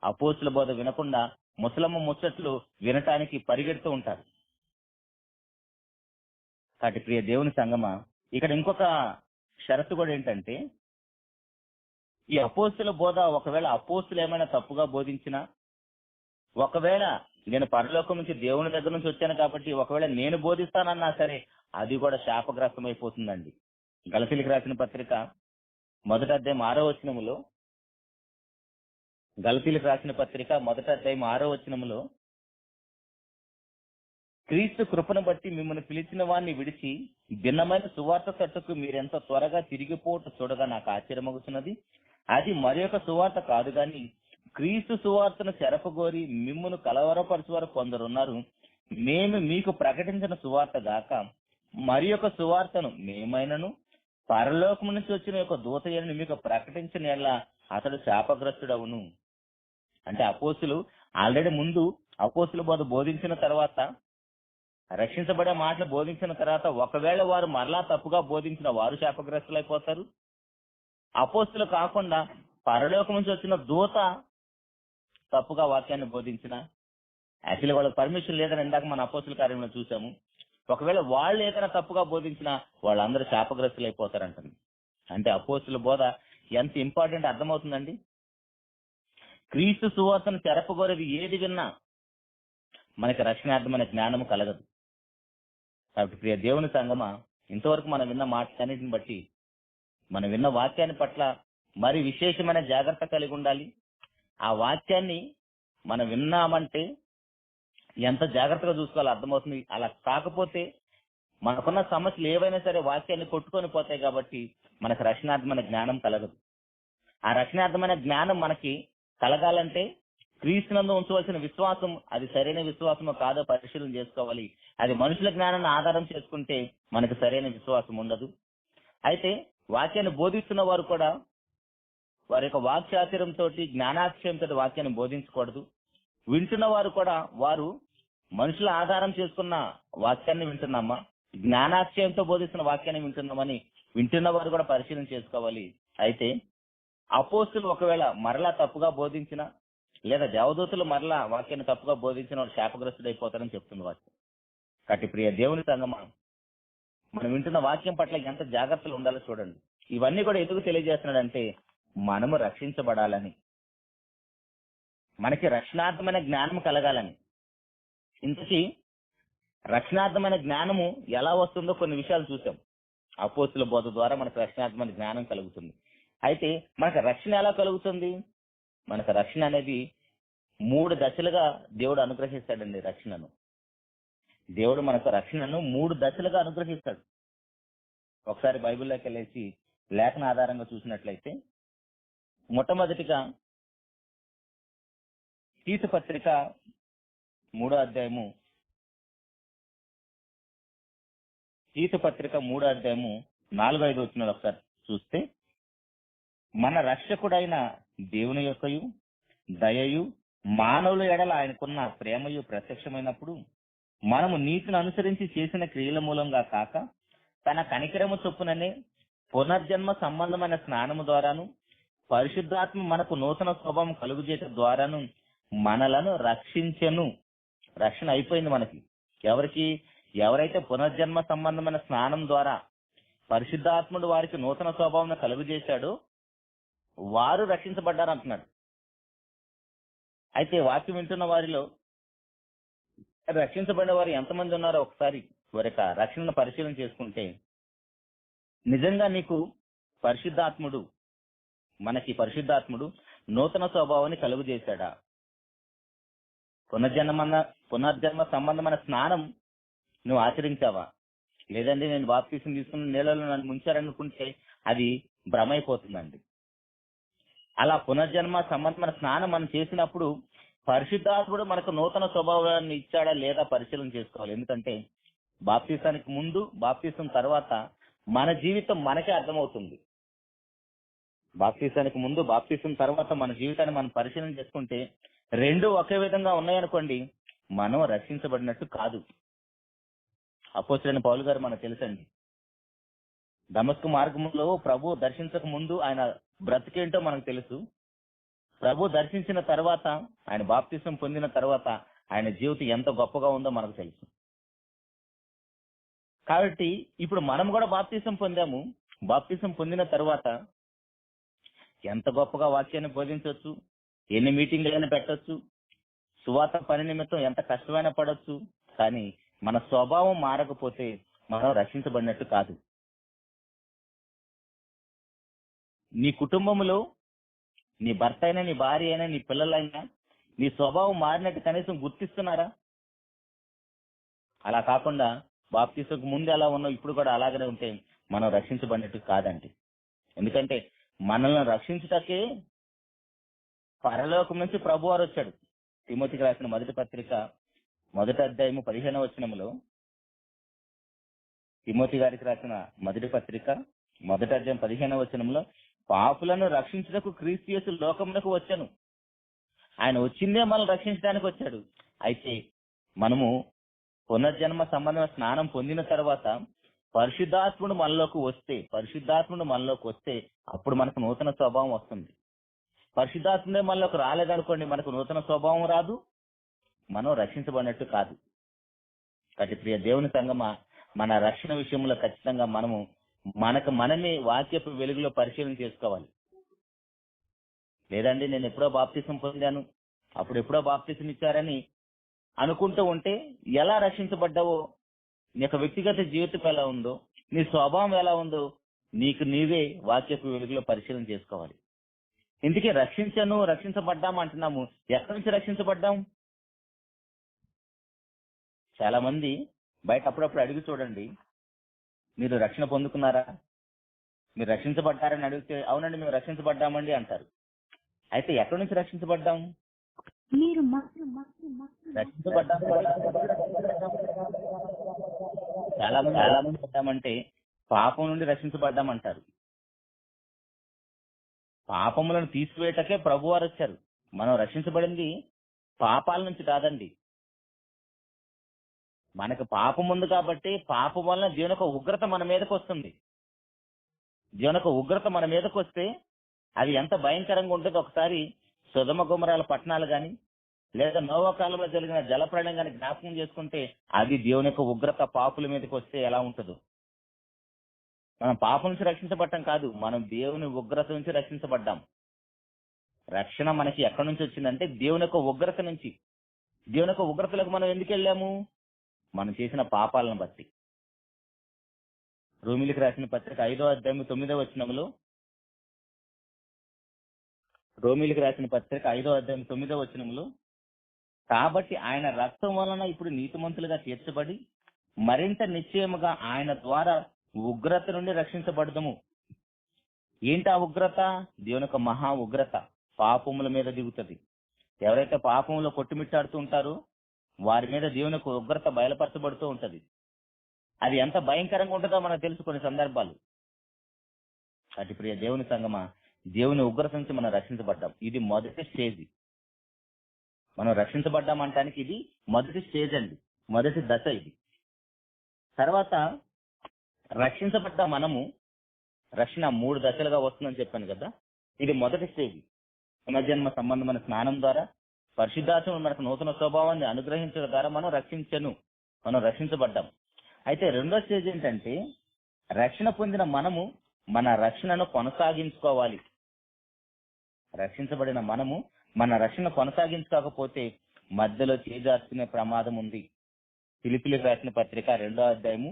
అపోస్తుల బోధ వినకుండా ముసలమ్మ ముచ్చట్లు వినటానికి పరిగెడుతూ ఉంటారు. కాబట్టి ప్రియ దేవుని సంగమా, ఇక్కడ ఇంకొక షరతు కూడా ఏంటంటే, ఈ అపోస్తుల బోధ ఒకవేళ అపోస్తులు ఏమైనా తప్పుగా బోధించినా, ఒకవేళ నేను పరలోకం నుంచి దేవుని దగ్గర నుంచి వచ్చాను కాబట్టి ఒకవేళ నేను బోధిస్తానన్నా సరే అది కూడా శాపగ్రస్తం అయిపోతుందండి. గలతీయులకు రాసిన పత్రిక 1:6 గలతీయులకు రాసిన పత్రిక 1:6 క్రీస్తు కృపను బట్టి మిమ్మల్ని పిలిచిన వారిని విడిచి భిన్నమైన సువార్త తట్టుకు మీరెంత త్వరగా తిరిగిపోటు చూడగా నాకు ఆశ్చర్యమగుతున్నది. అది మరి ఒక సువార్త కాదు గాని క్రీస్తు సువార్తను చెరపగోరి మిమ్మును కలవరపరచువారు కొందరున్నారు. మేము మీకు ప్రకటించిన సువార్త గాక మరి ఒక సువార్తను మేమైనను పరలోకం నుంచి వచ్చిన యొక్క దూతయ్యను మీకు ప్రకటించిన ఎలా అతడు శాపగ్రస్తుడవును. అంటే అపోస్తులు ఆల్రెడీ ముందు అపోస్తుల బోధ బోధించిన తర్వాత, రక్షించబడే మాటలు బోధించిన తర్వాత ఒకవేళ వారు మరలా తప్పుగా బోధించిన వారు శాపగ్రస్తులు అయిపోతారు. అపోస్తులు కాకుండా పరలోకం నుంచి వచ్చిన దూత తప్పుగా వాక్యాన్ని బోధించిన, యాక్చువల్లీ వాళ్ళకి పర్మిషన్ లేదని ఇందాక మన అపోస్తుల కార్యంలో చూసాము. ఒకవేళ వాళ్ళు ఏదైనా తప్పుగా బోధించినా వాళ్ళందరూ శాపగ్రస్తులు అయిపోతారంటుంది. అంటే అపోస్తుల బోధ ఎంత ఇంపార్టెంట్ అర్థమవుతుందండి. క్రీస్తు సువార్తను చెరపగోరేది ఏది విన్నా మనకి రక్షణార్థమైన జ్ఞానము కలగదు. కాబట్టి ప్రియ దేవుని సంగమా, ఇంతవరకు మనం విన్న మాటలన్నిటిని బట్టి మనం విన్న వాక్యాన్ని పట్ల మరి విశేషమైన జాగ్రత్త కలిగి ఉండాలి. ఆ వాక్యాన్ని మనం విన్నామంటే ఎంత జాగ్రత్తగా చూసుకోవాలో అర్థమవుతుంది. అలా కాకపోతే మనకున్న సమస్యలు ఏవైనా సరే వాక్యాన్ని కొట్టుకొని పోతాయి. కాబట్టి మనకు రక్షణార్థమైన జ్ఞానం కలగదు. ఆ రక్షణార్థమైన జ్ఞానం మనకి కలగాలంటే క్రీస్తునందు ఉంచవలసిన విశ్వాసం అది సరైన విశ్వాసమో కాదో పరిశీలన చేసుకోవాలి. అది మనుషుల జ్ఞానాన్ని ఆధారం చేసుకుంటే మనకు సరైన విశ్వాసం ఉండదు. అయితే వాక్యాన్ని బోధిస్తున్న వారు కూడా వారి యొక్క వాక్చాతుర్యంతో జ్ఞానాక్షయంతో వాక్యాన్ని బోధించకూడదు. వింటున్న వారు కూడా వారు మనుషుల ఆధారం చేసుకున్న వాక్యాన్ని వింటున్నామా, జ్ఞానాక్షయంతో బోధిస్తున్న వాక్యాన్ని వింటున్నామని వింటున్న వారు కూడా పరిశీలన చేసుకోవాలి. అయితే అపోస్తులు ఒకవేళ మరలా తప్పుగా బోధించిన, లేదా దేవదూతలు మరలా వాక్యాన్ని తప్పుగా బోధించిన వాడు శాపగ్రస్తుడు అయిపోతారని చెప్తుంది వాక్యం. కాబట్టి ప్రియ దేవుని సంగమా, మనం వింటున్న వాక్యం పట్ల ఎంత జాగ్రత్తలు ఉండాలో చూడండి. ఇవన్నీ కూడా ఎందుకు తెలియజేస్తున్నాడంటే మనము రక్షించబడాలని, మనకి రక్షణార్థమైన జ్ఞానం కలగాలని. ఇంతకీ రక్షణార్థమైన జ్ఞానము ఎలా వస్తుందో కొన్ని విషయాలు చూసాం. అపోస్తుల బోధ ద్వారా మనకు రక్షణార్థమైన జ్ఞానం కలుగుతుంది. అయితే మనకు రక్షణ ఎలా కలుగుతుంది? మనకు రక్షణ అనేది 3 దశలుగా దేవుడు అనుగ్రహిస్తాడండి. దేవుడు మనకు రక్షణను 3 దశలుగా అనుగ్రహిస్తాడు. ఒకసారి బైబిల్లోకి వెళ్ళేసి లేఖన ఆధారంగా చూసినట్లయితే, మొట్టమొదటిగా తీతు పత్రిక 3వ అధ్యాయము 4-5 వచనాలు ఒకసారి చూస్తే, మన రక్షకుడైన దేవుని యొక్కయు దయయు మానవుల ఎడల ఆయనకున్న ప్రేమయు ప్రత్యక్షమైనప్పుడు మనము నీతిని అనుసరించి చేసిన క్రియల మూలంగా కాక తన కనికరము చొప్పుననే పునర్జన్మ సంబంధమైన స్నానము ద్వారాను పరిశుద్ధాత్మ మనకు నూతన స్వభావం కలుగుజేయట ద్వారాను మనలను రక్షించెను. రక్షణ అయిపోయింది మనకి. ఎవరికి? ఎవరైతే పునర్జన్మ సంబంధమైన స్నానం ద్వారా పరిశుద్ధాత్ముడు వారికి నూతన స్వభావం కలుగు చేశాడో వారు రక్షించబడ్డారు అంటున్నాడు. అయితే వాక్యం వింటున్న వారిలో రక్షించబడిన వారు ఎంతమంది ఉన్నారో ఒకసారి వారి యొక్క రక్షణను పరిశీలన చేసుకుంటే నిజంగా నీకు పరిశుద్ధాత్ముడు మనకి పరిశుద్ధాత్ముడు నూతన స్వభావాన్ని కలుగు చేశాడా? పునర్జన్మ సంబంధమైన స్నానం నువ్వు ఆచరించావా? లేదండి నేను బాప్తీసం తీసుకున్న నీళ్ళలో నన్ను ముంచారనుకుంటే అది భ్రమైపోతుందండి. అలా పునర్జన్మ సంబంధమైన స్నానం మనం చేసినప్పుడు పరిశుద్ధాత్ముడు మనకు నూతన స్వభావాన్ని ఇచ్చాడా లేదా పరిశీలన చేసుకోవాలి. ఎందుకంటే బాప్తీసానికి ముందు బాప్తీసం తర్వాత మన జీవితం మనకే అర్థమవుతుంది. బాప్తీసానికి ముందు బాప్తీసం తర్వాత మన జీవితాన్ని మనం పరిశీలన చేసుకుంటే రెండు ఒకే విధంగా ఉన్నాయనుకోండి, మనం రక్షించబడినట్టు కాదు. అపోస్తలుడైన పౌలు గారు మనకు తెలుసండి, దమస్కు మార్గంలో ప్రభు దర్శించక ముందు ఆయన బ్రతికేంటో మనకు తెలుసు. ప్రభు దర్శించిన తర్వాత ఆయన బాప్తిసం పొందిన తర్వాత ఆయన జీవితం ఎంత గొప్పగా ఉందో మనకు తెలుసు. కాబట్టి ఇప్పుడు మనం కూడా బాప్తిసం పొందాము. బాప్తిసం పొందిన తర్వాత ఎంత గొప్పగా వాక్యాన్ని బోధించవచ్చు, ఎన్ని మీటింగ్లు అయినా పెట్టచ్చు, సువార్త పని నిమిత్తం ఎంత కష్టమైనా పడవచ్చు. కానీ మన స్వభావం మారకపోతే మనం రక్షించబడినట్టు కాదు. నీ కుటుంబంలో నీ భర్త అయినా నీ భార్య అయినా నీ పిల్లలైనా నీ స్వభావం మారినట్టు కనీసం గుర్తిస్తున్నారా? అలా కాకుండా బాప్తీసంకు ముందు ఎలా ఉన్నావు ఇప్పుడు కూడా అలాగనే ఉంటే మనం రక్షించబడినట్టు కాదండి. ఎందుకంటే మనల్ని రక్షించుటకే పరలోకం నుంచి ప్రభు వారు వచ్చాడు. తిమోతికి రాసిన మొదటి పత్రిక 1వ అధ్యాయము 15వ వచనములో, తిమోతి గారికి రాసిన మొదటి పత్రిక 1వ అధ్యాయం 15వ వచనంలో, పాపులను రక్షించుటకు క్రీస్తు యేసు లోకమునకు వచ్చాను. ఆయన వచ్చిందే మనల్ని రక్షించడానికి వచ్చాడు. అయితే మనము పునర్జన్మ సంబంధ స్నానం పొందిన తర్వాత పరిశుద్ధాత్ముడు మనలోకి వస్తే అప్పుడు మనకు నూతన స్వభావం వస్తుంది. పరిశుద్ధాత్ముడే మనలోకి రాలేదనుకోండి, మనకు నూతన స్వభావం రాదు, మనం రక్షించబడినట్టు కాదు. కాబట్టి ప్రియ దేవుని సంగమా, మన రక్షణ విషయంలో ఖచ్చితంగా మనము మనమే వాక్యపు వెలుగులో పరిశీలన చేసుకోవాలి. లేదండి నేను ఎప్పుడో బాప్తిసం పొందాను, అప్పుడు ఎప్పుడో బాప్తిసం ఇచ్చారని అనుకుంటూ ఉంటే ఎలా రక్షించబడ్డావో, నీ యొక్క వ్యక్తిగత జీవితం ఎలా ఉందో, నీ స్వభావం ఎలా ఉందో నీకు నీవే వాక్యపు వెలుగులో పరిశీలన చేసుకోవాలి. ఇందుకే రక్షించబడ్డాం అంటున్నాము. ఎక్కడి నుంచి రక్షించబడ్డాం? చాలా మంది బయట అప్పుడప్పుడు అడిగి చూడండి, మీరు రక్షణ పొందుకున్నారా, మీరు రక్షించబడ్డారని అడిగితే అవునండి మేము రక్షించబడ్డామండి అంటారు. అయితే ఎక్కడి నుంచి రక్షించబడ్డాం? చాలా మంది పడ్డామంటే పాపం నుండి రక్షించబడ్డామంటారు. పాపములను తీసివేయటకే ప్రభు వారు వచ్చారు. మనం రక్షించబడింది పాపాల నుంచి కాదండి. మనకు పాపం ఉంది కాబట్టి పాపం వలన దేవుని యొక్క ఉగ్రత మన మీదకి వస్తుంది. దేవుని యొక్క ఉగ్రత మన మీదకి వస్తే అది ఎంత భయంకరంగా ఉంటుందో ఒకసారి సొదొమ గొమొర్రా పట్టణాలు గాని లేదా నోవా కాలంలో జరిగిన జలప్రళయం గాని జ్ఞాపకం చేసుకుంటే అది దేవుని యొక్క ఉగ్రత పాపుల మీదకి వస్తే ఎలా ఉంటుందో. మనం పాపం నుంచి రక్షించబడ్డాం కాదు, మనం దేవుని ఉగ్రత నుంచి రక్షించబడ్డాం. రక్షణ మనకి ఎక్కడి నుంచి వచ్చిందంటే దేవుని యొక్క ఉగ్రత నుంచి. దేవుని యొక్క ఉగ్రతలకు మనం ఎందుకు వెళ్ళాము? మనం చేసిన పాపాలను బట్టి. రోమీయులకు రాసిన పత్రిక 5వ అధ్యాయం 9వ వచనంలో, రోమీయులకు రాసిన పత్రిక 5వ అధ్యాయం 9వ వచనంలో, కాబట్టి ఆయన రక్తం వలన ఇప్పుడు నీతిమంతులుగా తీర్చబడి మరింత నిశ్చయముగా ఆయన ద్వారా ఉగ్రత నుండి రక్షించబడదము. ఏంటి ఆ ఉగ్రత? దేవుని యొక్క మహా ఉగ్రత పాపముల మీద దిగుతుంది. ఎవరైతే పాపంలో కొట్టుమిట్టాడుతూ ఉంటారో వారి మీద దేవుని యొక్క ఉగ్రత బయలుపరచబడుతూ ఉంటది. అది ఎంత భయంకరంగా ఉంటుందో మనకు తెలుసు కొన్ని సందర్భాలు. అటు ప్రియ దేవుని సంగమా, దేవుని ఉగ్రత నుంచి మనం రక్షించబడ్డాం. ఇది మొదటి స్టేజ్. మనం రక్షించబడ్డాం అంటానికి ఇది మొదటి స్టేజ్ అండి, మొదటి దశ ఇది. తర్వాత రక్షించబడ్డ మనము రక్షణ 3 దశలుగా వస్తుందని చెప్పాను కదా. ఇది మొదటి స్టేజ్. పునర్జన్మ సంబంధమైన స్నానం ద్వారా పరిశుద్ధాత్ముడు మనకు నూతన స్వభావాన్ని అనుగ్రహించడం ద్వారా మనం రక్షించబడ్డాం. అయితే రెండో స్టేజ్ ఏంటంటే రక్షణ పొందిన మనము మన రక్షణను కొనసాగించుకోవాలి. రక్షించబడిన మనము మన రక్షణ కొనసాగించుకోకపోతే మధ్యలో చేజార్చుకునే ప్రమాదం ఉంది. ఫిలిప్పీలకు రాసిన పత్రిక 2వ అధ్యాయము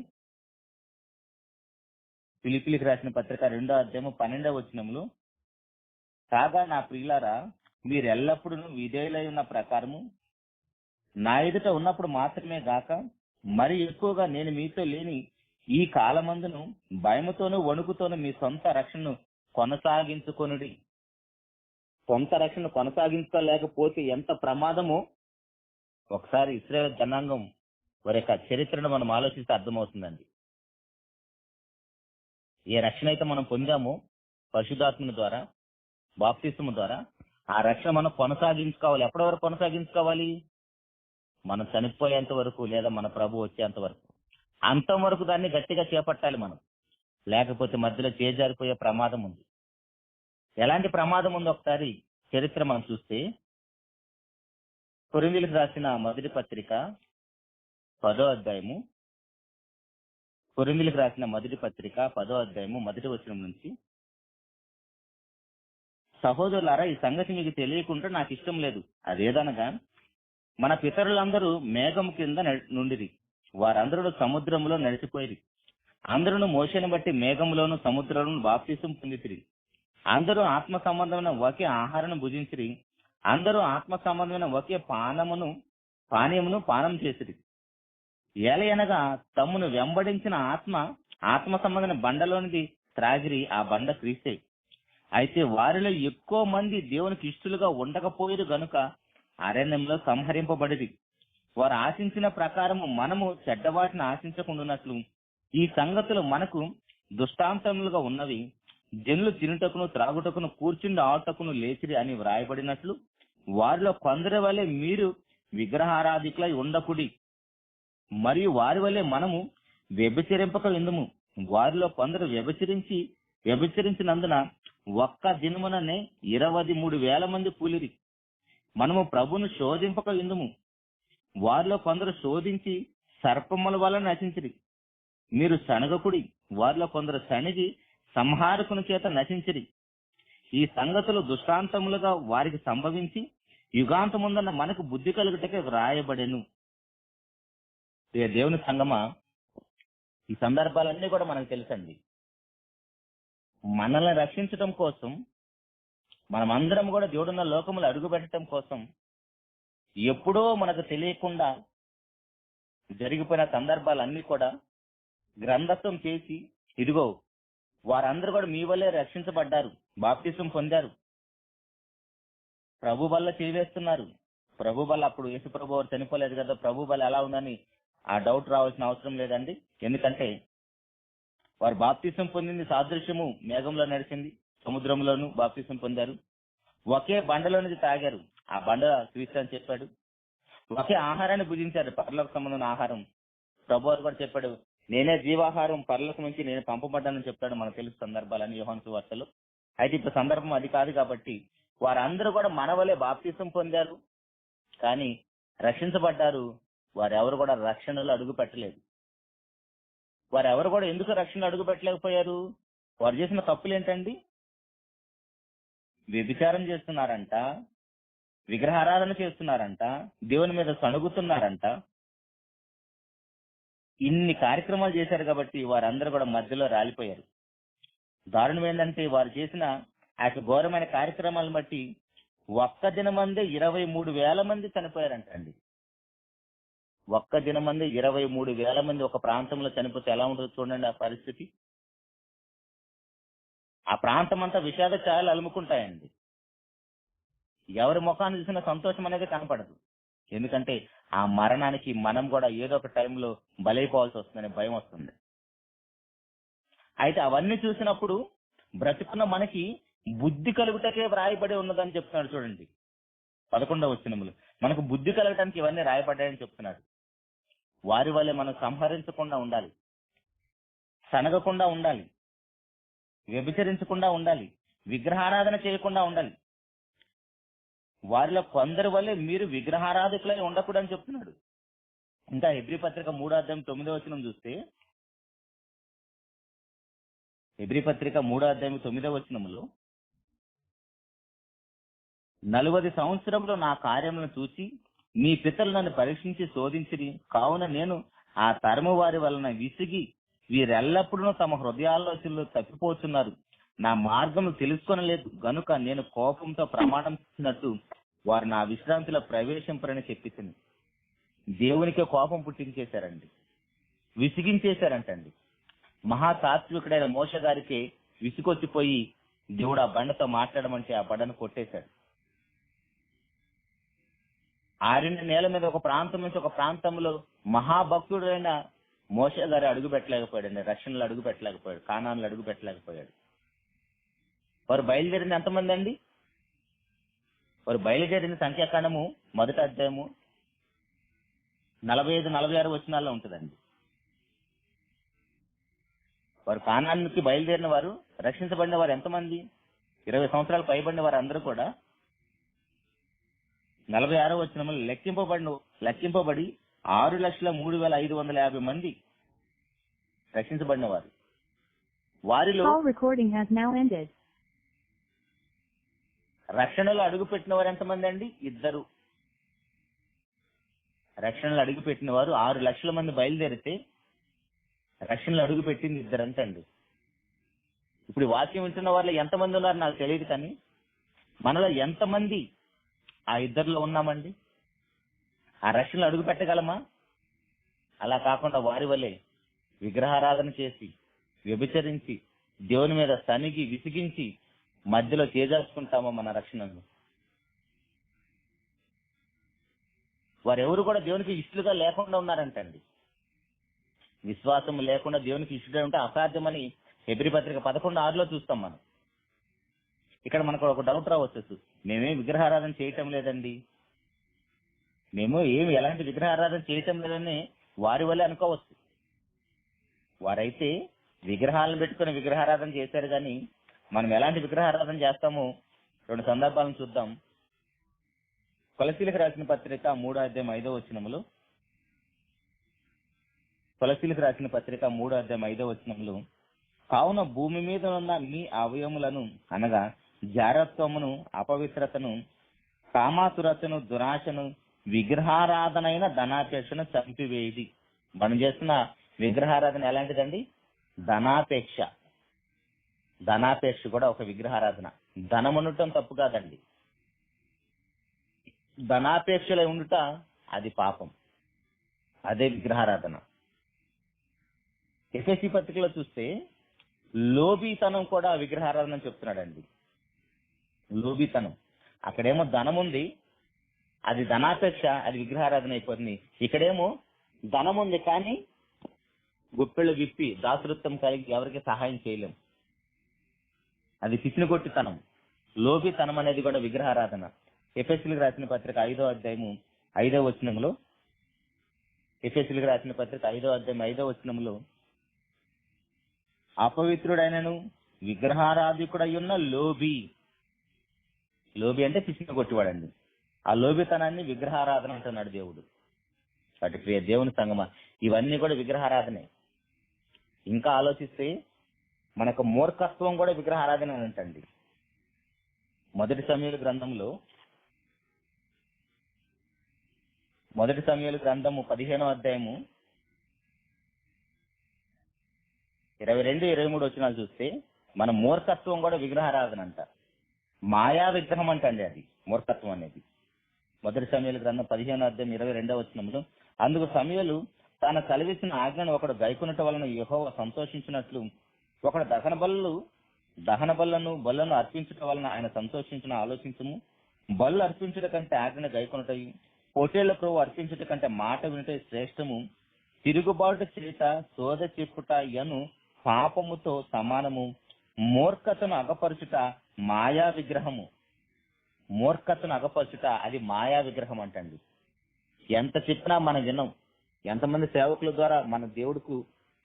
12వ వచనములో, కాగా నా ప్రియులారా, మీరు ఎల్లప్పుడూ విధేయులై ఉన్న ప్రకారము నా ఎదుట ఉన్నప్పుడు మాత్రమే గాక మరి ఎక్కువగా నేను మీతో లేని ఈ కాలమందును భయముతోనూ వణుకుతోనూ మీ సొంత రక్షణను కొనసాగించుకొనుడి. సొంత రక్షణ కొనసాగించుకోలేకపోతే ఎంత ప్రమాదమో ఒకసారి ఇశ్రాయేలు జనాంగం వారి యొక్క చరిత్రను మనం ఆలోచిస్తే అర్థమవుతుందండి. ఏ రక్షణ అయితే మనం పొందామో పరిశుద్ధాత్మ ద్వారా, బాప్తిస్మము ద్వారా, ఆ రక్షణ మనం కొనసాగించుకోవాలి. ఎప్పటి వరకు కొనసాగించుకోవాలి? మనం చనిపోయేంత వరకు, లేదా మన ప్రభు వచ్చేంత వరకు. అంతవరకు దాన్ని గట్టిగా చేపట్టాలి మనం, లేకపోతే మధ్యలో చేజారిపోయే ప్రమాదం ఉంది. ఎలాంటి ప్రమాదం ఉందో ఒకసారి చరిత్ర మనం చూస్తే, కొరింథీయులకు రాసిన మొదటి పత్రిక 10వ అధ్యాయము, కొరింథీయులకు రాసిన మొదటి పత్రిక 10వ అధ్యాయము 1వ వచనం నుంచి, సహోదరులారా, ఈ సంగతి మీకు తెలియకుండా నాకు ఇష్టం లేదు. అదేదనగా మన పితరులందరూ మేఘము కింద నుండిరి, వారందరూ సముద్రములో నడిచిపోయిరి. అందరూ మోషేను బట్టి మేఘములోను సముద్రంలోను బాప్తిసం పొందితిరి. అందరూ ఆత్మ సంబంధమైన ఒకే ఆహారం భుజించిరి. అందరూ ఆత్మ సంబంధమైన ఒకే పానీయమును పానం చేసిరి. ఏలయనగా తమ్మును వెంబడించిన ఆత్మ సంబంధమైన బండలోనిది త్రాగిరి. ఆ బండ క్రీస్తే. అయితే వారిలో ఎక్కువ మంది దేవునికి ఇష్టలుగా ఉండకపోయిరు గనుక అరణ్యంలో సంహరింపబడిరి. వారు ఆశించిన ప్రకారము మనము చెడ్డవాటిని ఆశించకుండానట్లు ఈ సంగతులు మనకు దృష్టాంతములుగా ఉన్నవి. జనులు తినుటకును త్రాగుటకును కూర్చుండి ఆటకును లేచిరి అని వ్రాయబడినట్లు వారిలో కొందరి వలె మీరు విగ్రహారాధికులై ఉండకుడి. మరియు వారి వలె మనము వ్యభిచరింపక ఎందుము. వారిలో కొందరు వ్యభిచరించినందున ఒక్క దినముననే 23,000 మంది కూలిరి. మనము ప్రభును శోధింపక ఎందుము. వారిలో కొందరు శోధించి సర్పముల వల్ల నశించిరి. మీరు శనగకుడి. వారిలో కొందరు శనిగి సంహారకుని చేత నశించిరి. ఈ సంగతులు దృష్టాంతములుగా వారికి సంభవించి యుగాంతముందన్న మనకు బుద్ధి కలుగుటకే వ్రాయబడెను. దేవుని సంగమా, ఈ సందర్భాలన్నీ కూడా మనకు తెలుసండి. మనల్ని రక్షించడం కోసం, మనమందరం కూడా దేవుడున్న లోకములు అడుగు పెట్టడం కోసం ఎప్పుడో మనకు తెలియకుండా జరిగిపోయిన సందర్భాలన్నీ కూడా గ్రంథస్థం చేసి, ఇదిగో వారందరూ కూడా మీ వల్లే రక్షించబడ్డారు, బాప్తిసం పొందారు, ప్రభు వల్ల చేవేస్తున్నారు. ప్రభు వల్ల అప్పుడు యేసు ప్రభు వారు చనిపోలేదు కదా, ప్రభు వల్ల ఎలా ఉందని ఆ డౌట్ రావాల్సిన అవసరం లేదండి. ఎందుకంటే వారు బాప్తిసం పొందింది సాదృశ్యము మేఘంలో నడిచింది, సముద్రంలోనూ బాప్తిసం పొందారు. ఒకే బండలోనిది తాగారు, ఆ బండ క్రీస్తు అని చెప్పాడు. ఒకే ఆహారాన్ని భుజించారు, పరలోక సంబంధమైన ఆహారం. ప్రభు వారు కూడా చెప్పాడు, నేనే జీవాహారం, పరలోకం నుంచి నేను పంపబడ్డానని చెప్తాడు. మనకు తెలుసు సందర్భాలని యోహాను సువార్తలో. అయితే ఇప్పుడు సందర్భం అది కాదు కాబట్టి వారందరూ కూడా మన వలె బాప్తిసం పొందారు, కానీ రక్షించబడ్డారు. వారెవరు కూడా రక్షణలో అడుగు పెట్టలేదు. వారెవరు కూడా ఎందుకు రక్షణలో అడుగు పెట్టలేకపోయారు? వారు చేసిన తప్పులు ఏంటండి? వ్యభిచారం చేస్తున్నారంట, విగ్రహారాధన చేస్తున్నారంట, దేవుని మీద సణుగుతున్నారంట. ఇన్ని కార్యక్రమాలు చేశారు కాబట్టి వారందరూ కూడా మధ్యలో రాలిపోయారు. దారుణం ఏంటంటే వారు చేసిన ఆ ఘోరమైన కార్యక్రమాలను బట్టి ఒక్క దినమందే 23,000 మంది చనిపోయారంట అండి. ఒక్క దినమందే 23,000 మంది ఒక ప్రాంతంలో చనిపోతే ఎలా ఉంటుందో చూడండి ఆ పరిస్థితి. ఆ ప్రాంతం అంతా విషాద ఛాయలు అలుముకుంటాయండి. ఎవరి ముఖాన్ని చూసిన సంతోషం అనేది కనపడదు. ఎందుకంటే ఆ మరణానికి మనం కూడా ఏదో ఒక టైంలో బలైపోవాల్సి వస్తుందనే భయం వస్తుంది. అయితే అవన్నీ చూసినప్పుడు బ్రతుకున్న మనకి బుద్ధి కలుగుటకే వ్రాయబడి ఉన్నదని చెప్తున్నాడు. చూడండి 11వ వచనములు, మనకు బుద్ధి కలగటానికి ఇవన్నీ రాయబడ్డాయని చెప్తున్నాడు. వారి వల్లే మనం సంహరించకుండా ఉండాలి, సనగకుండా ఉండాలి, వ్యభిచరించకుండా ఉండాలి, విగ్రహారాధన చేయకుండా ఉండాలి. వారిలో కొందరి వల్లే మీరు విగ్రహారాధకులై ఉండకూడదని చెప్తున్నాడు. ఇంకా హెబ్రీ పత్రిక 3:9 చూస్తే, హెబ్రీ పత్రిక 3:9 40 సంవత్సరంలో నా కార్యములను చూసి మీ పితరులు నన్ను పరీక్షించి శోధించిరి, కావున నేను ఆ తరము వారి వలన విసిగి వీరెల్లప్పుడూ తమ హృదయాలోచనలు తప్పిపోతున్నారు, నా మార్గము తెలుసుకొనలేదు గనుక నేను కోపంతో ప్రమాణం చేసినట్టు వారు నా విశ్రాంతిలో ప్రవేశింపరని చెప్పిసింది. దేవునికి కోపం పుట్టించేశారండి, విసిగించేశారంటండి. మహాతాత్వికుడైన మోషే గారికి విసుకొచ్చిపోయి దేవుడు ఆ బండతో మాట్లాడమంటే ఆ బండను కొట్టేశాడు. ఆరిన నేల మీద ఒక ప్రాంతం నుంచి ఒక ప్రాంతంలో మహాభక్తుడైన మోషే గారు అడుగు పెట్టలేకపోయాడండి, రక్షణలో అడుగు పెట్టలేకపోయాడు, కానాన్లో అడుగు పెట్టలేకపోయాడు. వారు బయలుదేరింది ఎంతమంది అండి? వారు బయలుదేరింది సంఖ్యాకాండము 1వ అధ్యాయము 45-46 వచనాల్లో ఉంటుందండి. వారు కానానికి బయలుదేరిన వారు, రక్షించబడిన వారు ఎంతమంది? 20 సంవత్సరాలు పైబడిన వారు అందరూ కూడా 46వ వచనంలో లెక్కింపబడి 6,03,550 మంది రక్షించబడిన వారు. వారిలో రక్షణలో అడుగుపెట్టిన వారు ఎంతమంది అండి? 2. రక్షణలో అడుగుపెట్టిన వారు 6 లక్షల మంది బయలుదేరితే రక్షణలో అడుగుపెట్టింది 2 అంటండి. ఇప్పుడు వాక్యం వింటున్న వాళ్ళు ఎంతమంది ఉన్నారు నాకు తెలియదు, కానీ మనలో ఎంతమంది ఆ 2లో ఉన్నామండి? ఆ రక్షణలో అడుగు పెట్టగలమా? అలా కాకుండా వారి వల్లే విగ్రహారాధన చేసి, వ్యభిచరించి, దేవుని మీద సనిగి విసిగించి మధ్యలో చేజార్చుకుంటామో మన రక్షణను? వారెవరు కూడా దేవునికి ఇష్టలుగా లేకుండా ఉన్నారంటండి. విశ్వాసం లేకుండా దేవునికి ఇష్టగా ఉంటే అసాధ్యమని హెబ్రీ పత్రిక 11:6 చూస్తాం మనం. ఇక్కడ మనకు ఒక డౌట్ రావచ్చు, మేమేం విగ్రహారాధన చేయటం లేదండి, మేము ఎలాంటి విగ్రహారాధన చేయటం లేదని వారి వల్లే అనుకోవచ్చు. వారైతే విగ్రహాలను పెట్టుకుని విగ్రహారాధన చేశారు, కానీ మనం ఎలాంటి విగ్రహారాధన చేస్తామో 2 సందర్భాలను చూద్దాం. కొలసీలకు రాసిన పత్రిక 3:5 కొలసీలకు రాసిన పత్రిక 3:5 కావున భూమి మీద ఉన్న మీ అవయములను అనగా జారత్వమును, అపవిత్రతను, కామాతురతను, దురాశను, విగ్రహారాధనైన ధనాపేక్షను చంపివేది. మనం చేస్తున్న విగ్రహారాధన ఎలాంటిదండి? ధనాపేక్ష. ధనాపేక్ష కూడా ఒక విగ్రహారాధన. ధనం ఉండటం తప్పు కాదండి, ధనాపేక్షలో ఉండుట అది పాపం, అదే విగ్రహారాధన. ఎఫెసీ పత్రికలో చూస్తే లోబీతనం కూడా విగ్రహారాధన చెప్తున్నాడండి. లోబీతనం, అక్కడేమో ధనం ఉంది, అది ధనాపేక్ష, అది విగ్రహారాధన అయిపోతుంది. ఇక్కడేమో ధనం ఉంది కానీ గుప్పెళ్ళు విప్పి దాసృత్వం కలిగి ఎవరికి సహాయం చేయలేం, అది పిసినగొట్టితనం. లోబీతనం అనేది కూడా విగ్రహారాధన. ఎఫెసీలకు రాసిన పత్రిక 5వ అధ్యాయము 5వ వచనంలో, ఎఫెసీలకు రాసిన పత్రిక 5వ అధ్యాయం 5వ వచనంలో, అపవిత్రుడైనను విగ్రహారాధికుడై ఉన్న లోబి. లోబి అంటే పిసినగొట్టివాడండి. ఆ లోబితనాన్ని విగ్రహారాధన అంటున్నాడు దేవుడు. వాటి ప్రియ దేవుని సంగమా, ఇవన్నీ కూడా విగ్రహారాధనే. ఇంకా ఆలోచిస్తే మనకు మూర్ఖత్వం కూడా విగ్రహారాధన అని అంటండి. 1 సమూయేలు గ్రంథంలో 1 సమూయేలు గ్రంథము 15వ అధ్యాయము 22-23 వచనాలు చూస్తే మన మూర్ఖత్వం కూడా విగ్రహారాధన అంట. మాయా విగ్రహం అంటండి అది మూర్ఖత్వం అనేది. 1 సమూయేలు గ్రంథం 15వ అధ్యాయం 22వ వచనంలో, అందుకు సమూయేలు తాను కలిగిసిన ఆజ్ఞను ఒకడు గైకొనుట వలన యెహోవా సంతోషించినట్లు ఒకడు దహన బలులను అర్పించుట వలన ఆయన సంతోషించిన ఆలోచించము. బలు అర్పించుట కంటే ఆజ్ఞను గైకొనుటయు, పొట్టేళ్ల ప్రభు అర్పించుట కంటే మాట వినుట శ్రేష్టము. తిరుగుబాటు చేత సోద చెప్పుట యను పాపముతో సమానము. మూర్ఖతను అగపరచుట మాయా విగ్రహము. మూర్ఖతను అగపరచుట అది మాయా విగ్రహం అంటండి. ఎంత చెప్పినా మనం వినం. ఎంతమంది సేవకుల ద్వారా మన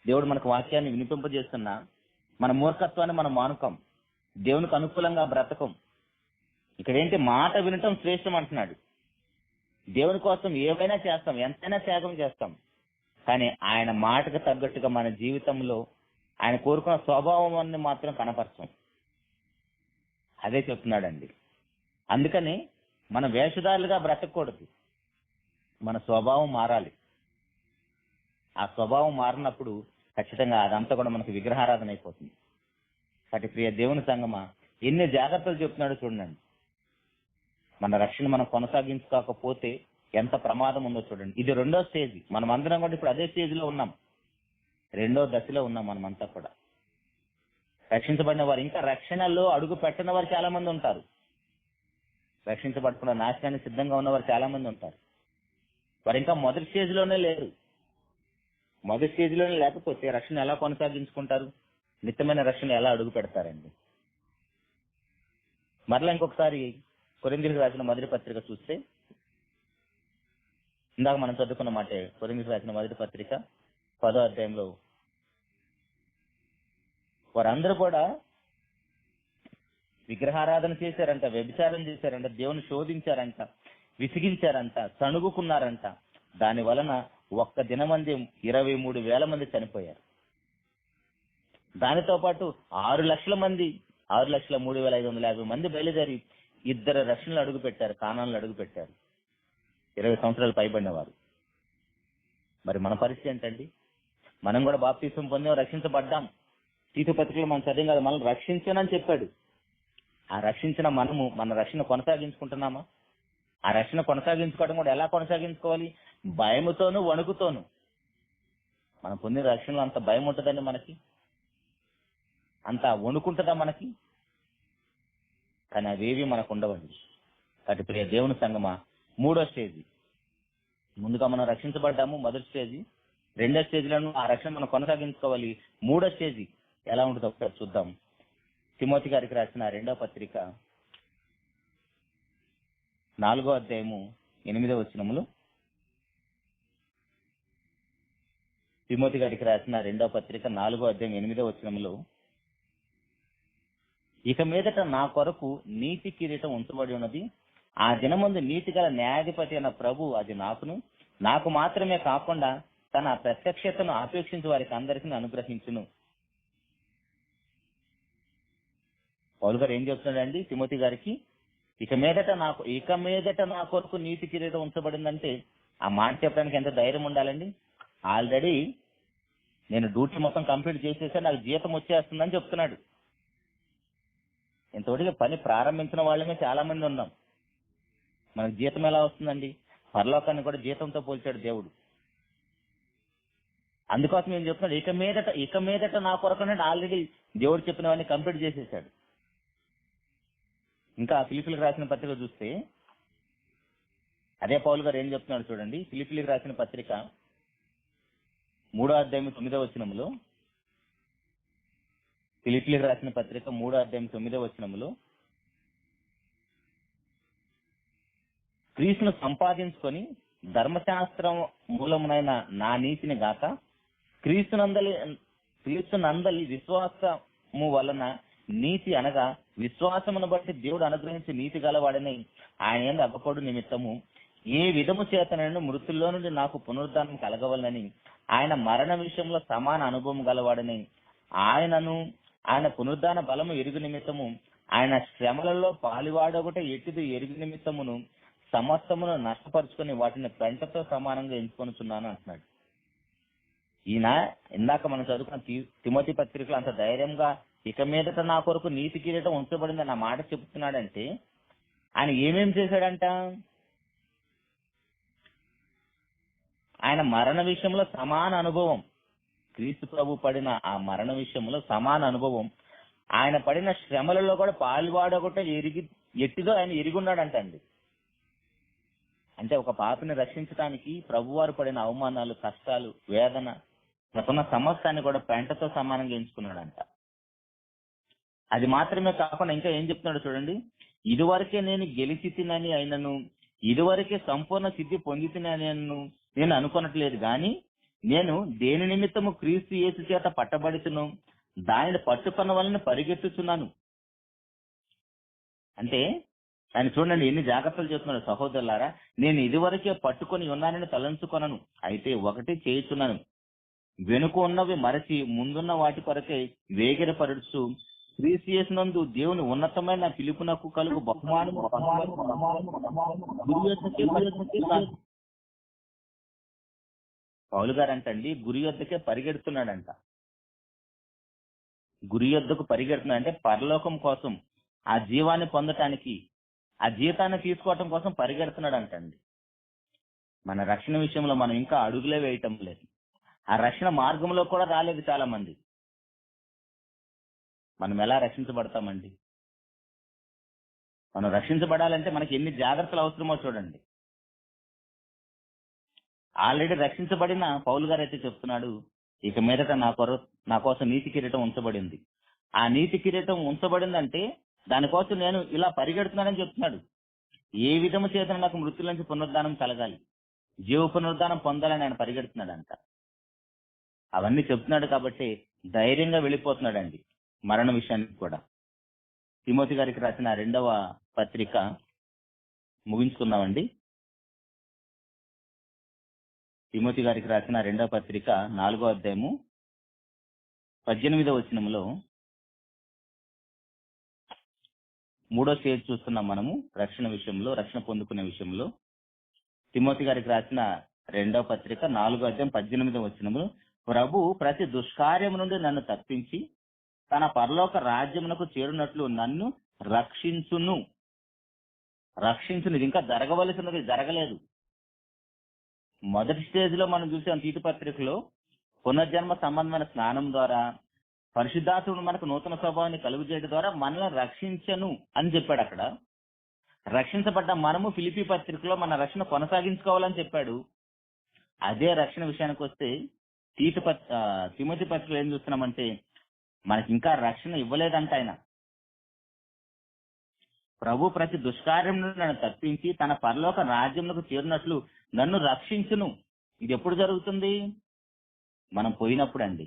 దేవుడు మనకు వాక్యాన్ని వినిపింపజేస్తున్నా మన మూర్ఖత్వాన్ని మనం మానుకం, దేవునికి అనుకూలంగా బ్రతకం. ఇక్కడేంటి? మాట వినటం శ్రేష్టం అంటున్నాడు. దేవుని కోసం ఏవైనా చేస్తాం, ఎంతైనా త్యాగం చేస్తాం. కానీ ఆయన మాటకు తగ్గట్టుగా మన జీవితంలో ఆయన కోరుకున్న స్వభావాన్ని మాత్రం కనపరచం. అదే చెప్తున్నాడండి. అందుకని మన వేషధారులుగా బ్రతకూడదు, మన స్వభావం మారాలి. ఆ స్వభావం మారినప్పుడు ఖచ్చితంగా అదంతా కూడా మనకు విగ్రహారాధన అయిపోతుంది. కాబట్టి ప్రియ దేవుని సంగమా, ఎన్ని జాగ్రత్తలు చెప్తున్నాడో చూడండి. మన రక్షణ మనం కొనసాగించుకోకపోతే ఎంత ప్రమాదం ఉందో చూడండి. ఇది 2వ స్టేజ్. మనం అందరం కూడా ఇప్పుడు అదే స్టేజ్ లో ఉన్నాం, 2వ దశలో ఉన్నాం మనమంతా కూడా. రక్షించబడిన వారు, ఇంకా రక్షణలో అడుగు పెట్టిన వారు చాలా మంది ఉంటారు. రక్షించబడకుండా నాశనానికి సిద్ధంగా ఉన్నవారు చాలా మంది ఉంటారు. వారు ఇంకా మొదటి స్టేజ్ లోనే లేరు. మొదటి స్టేజ్ లోనే లేకపోతే రక్షణ ఎలా కొనసాగించుకుంటారు? నిత్యమైన రక్షణ ఎలా అడుగు పెడతారండి? మరలా ఇంకొకసారి కొరింథీయులకు రాసిన మొదటి పత్రిక చూస్తే, ఇందాక మనం చదువుకున్న మాటే, కొరింథీయులకు రాసిన మొదటి పత్రిక 10వ అధ్యాయంలో వారందరూ కూడా విగ్రహారాధన చేశారంట, వ్యభిచారం చేశారంట, దేవుని శోధించారంట, విసిగించారంట, సణుగుకున్నారంట. దాని వలన ఒక్క దినమంది 23,000 మంది చనిపోయారు. దానితో పాటు 6 లక్షల మంది, 6,03,550 మంది బయలుదేరి 2 రక్షణలు అడుగు పెట్టారు, కానాన్లు అడుగు పెట్టారు, 20 సంవత్సరాలు పైబడిన వారు. మరి మన పరిస్థితి ఏంటండి? మనం కూడా బాప్తిసం పొందాం, రక్షించబడ్డాం. తీతు పత్రికలో మనం చదివాం కదా, మనల్ని రక్షించనని చెప్పాడు. ఆ రక్షించిన మనము మన రక్షణ కొనసాగించుకుంటున్నామా? ఆ రక్షణ కొనసాగించుకోవడం కూడా ఎలా కొనసాగించుకోవాలి? భయముతోను వణుకుతోను. మనం పొందిన రక్షణలో అంత భయం ఉంటుందండి మనకి? అంత వణుకుంటుందా మనకి? కానీ అవేవి మనకు ఉండవండి. కాబట్టి ప్రియ దేవుని సంగమా, 3వ స్టేజ్. ముందుగా మనం రక్షించబడ్డాము, మొదటి స్టేజ్. 2వ స్టేజ్లను ఆ రక్షణ మనం కొనసాగించుకోవాలి. 3వ స్టేజ్ ఎలా ఉంటుందో ఒకసారి చూద్దాం. తిమోతి గారికి రాసిన 2వ పత్రిక 4వ అధ్యాయము 8వ వచనములు. తిమోతి గారికి రాసిన 2వ పత్రిక 4వ అధ్యాయం 8వ వచనములో, ఇక మీదట నా కొరకు నీతి కిరీటం ఉంచబడి ఉన్నది. ఆ దినమందు నీతి గల న్యాయాధిపతి అయిన ప్రభు అది నాకు మాత్రమే కాకుండా తన ప్రత్యక్షతను ఆపేక్షించి వారికి అందరికీ అనుగ్రహించును. పౌలు గారు ఏం చెప్తున్నాడండి తిమోతి గారికి? ఇక మీదట నా కొరకు నీతి కిరీటం ఉంచబడిందంటే ఆ మాట చెప్పడానికి ఎంత ధైర్యం ఉండాలండి? ఆల్రెడీ నేను డ్యూటీ మొత్తం కంప్లీట్ చేసేసా, నాకు జీతం వచ్చేస్తుందని చెప్తున్నాడు. ఇంతవరకు పని ప్రారంభించిన వాళ్ళమే చాలా మంది ఉన్నాం. మనకు జీతం ఎలా వస్తుందండి? పరలోకాన్ని కూడా జీతంతో పోల్చాడు దేవుడు. అందుకోసం ఏం చెప్తున్నాడు? ఇక మీదట నా కొరకు అంటే ఆల్రెడీ దేవుడు చెప్పినవన్నీ కంప్లీట్ చేసేసాడు. ఇంకా ఫిలిప్పీలకు రాసిన పత్రిక చూస్తే అదే పౌలు గారు ఏం చెప్తున్నాడు చూడండి. ఫిలిప్పీలకు రాసిన పత్రిక 3వ అధ్యాయం 9వ వచనములో, ఫిలిప్పీలకు రాసిన పత్రిక 3వ అధ్యాయం 9వ వచనములో, క్రీస్తును సంపాదించుకొని ధర్మశాస్త్రం మూలమునైన నా నీతిని గాక క్రీస్తునందలి విశ్వాసము వలన నీతి అనగా విశ్వాసమును బట్టి దేవుడు అనుగ్రహించి నీతి గలవాడని ఆయన యందు అగపడు నిమిత్తము ఏ విధము చేతనైనా మృతుల్లో నుండి నాకు పునరుద్ధానం కలగవలనని ఆయన మరణ విషయంలో సమాన అనుభవం గలవాడని ఆయన పునరుద్ధాన బలము ఎరుగు నిమిత్తము ఆయన శ్రమలలో పాలివాడొకటే ఎట్టిది ఎరుగు నిమిత్తమును సమస్తమును నష్టపరుచుకొని వాటిని పెంటతో సమానంగా ఎంచుకొనుచున్నాను అంటున్నాడు. ఈయన ఇందాక మనం చదువుకున్న తిమోతి పత్రికలు అంత ధైర్యంగా ఇక మీదట నా కొరకు నీతి కిరీటం ఉంచబడింది అన్న మాట చెప్తున్నాడంటే ఆయన ఏమేం చేశాడంట? ఆయన మరణ విషయంలో సమాన అనుభవం, క్రీస్తు ప్రభు పడిన ఆ మరణ విషయంలో సమాన అనుభవం, ఆయన పడిన శ్రమలలో కూడా పాల్వాడొకటే ఎట్టిదో ఆయన ఎరుగున్నాడంట అండి. అంటే ఒక పాపిని రక్షించడానికి ప్రభువారు పడిన అవమానాలు, కష్టాలు, వేదన, తనకున్న సమస్తాన్ని కూడా పెంటతో సమానంగా ఎంచుకున్నాడంట. అది మాత్రమే కాకుండా ఇంకా ఏం చెప్తున్నాడు చూడండి. ఇదివరకే నేను గెలిచి తినని అయినను, ఇదివరకే సంపూర్ణ సిద్ధి పొంది తినని నేను అనుకున్నట్లేదు గాని నేను దేని నిమిత్తము క్రీస్తు యేసు చేత పట్టబడుతును దానిని పట్టుకున్న వలన పరిగెత్తుచున్నాను. అంటే ఆయన చూడండి ఎన్ని జాగ్రత్తలు చేస్తున్నాడు. సహోదరులారా, నేను ఇదివరకే పట్టుకొని ఉన్నానని తలంచుకొనను, అయితే ఒకటి చేయుచున్నాను, వెనుక ఉన్నవి మరచి ముందున్న వాటి కొరకై వేగిరపరుచు క్రీస్తు నందు దేవుని ఉన్నతమైన పిలుపునకు కలుగు బహుమానము గురి యొద్దకే పరిగెడుతున్నాడు. పౌలు గారు అంటండి గురి యొద్దకే పరిగెడుతున్నాడంట. గురి యొద్దకు పరిగెడుతున్నాడు అంటే పరలోకం కోసం, ఆ జీవాన్ని పొందటానికి, ఆ జీతాన్ని తీసుకోవటం కోసం పరిగెడుతున్నాడు అంటండి. మన రక్షణ విషయంలో మనం ఇంకా అడుగులే వేయటం లేదు. ఆ రక్షణ మార్గంలో కూడా రాలేదు చాలా మంది. మనం ఎలా రక్షించబడతామండి? మనం రక్షించబడాలంటే మనకి ఎన్ని జాగ్రత్తలు అవసరమో చూడండి. ఆల్రెడీ రక్షించబడిన పౌలు గారు అయితే చెప్తున్నాడు, ఇక మీదట నా కోసం నీతి కిరీటం ఉంచబడింది. ఆ నీతి కిరీటం ఉంచబడిందంటే దానికోసం నేను ఇలా పరిగెడుతున్నానని చెప్తున్నాడు. ఏ విధము చేత నాకు మృత్యుల నుంచి పునరుద్ధానం కలగాలి, జీవ పునరుద్ధానం పొందాలని ఆయన పరిగెడుతున్నాడంట. అవన్నీ చెప్తున్నాడు కాబట్టి ధైర్యంగా వెళ్ళిపోతున్నాడండి మరణ విషయానికి కూడా. తిమోతి గారికి రాసిన 2వ పత్రిక ముగించుకున్నామండి. తిమోతి గారికి రాసిన 2వ పత్రిక 4వ అధ్యాయము 18వ వచనంలో 3వ స్టేజ్ చూస్తున్నాం మనము రక్షణ విషయంలో, రక్షణ పొందుకునే విషయంలో. తిమోతి గారికి రాసిన 2వ పత్రిక 4వ అధ్యాయం 18వ వచనంలో, ప్రభు ప్రతి దుష్కార్యం నుండి నన్ను తప్పించి తన పరలోక రాజ్యమునకు చేరునట్లు నన్ను రక్షించును. ఇది ఇంకా జరగవలసినది, జరగలేదు. మొదటి స్టేజ్ లో మనం చూసాం తీతు పత్రికలో, పునర్జన్మ సంబంధమైన స్నానం ద్వారా పరిశుద్ధాత్ముడు మనకు నూతన స్వభావాన్ని కలుగు చేయడం ద్వారా మనల్ని రక్షించను అని చెప్పాడు. అక్కడ రక్షించబడ్డ మనము ఫిలిప్పీ పత్రికలో మన రక్షణ కొనసాగించుకోవాలని చెప్పాడు. అదే రక్షణ విషయానికి వస్తే తిమోతి పత్రికలో ఏం చూస్తున్నామంటే మనకి ఇంకా రక్షణ ఇవ్వలేదంట ఆయన. ప్రభు ప్రతి దుష్కార్యం నుండి నన్ను తప్పించి తన పరలోక రాజ్యములకు చేరినట్లు నన్ను రక్షించును. ఇది ఎప్పుడు జరుగుతుంది? మనం పోయినప్పుడు అండి,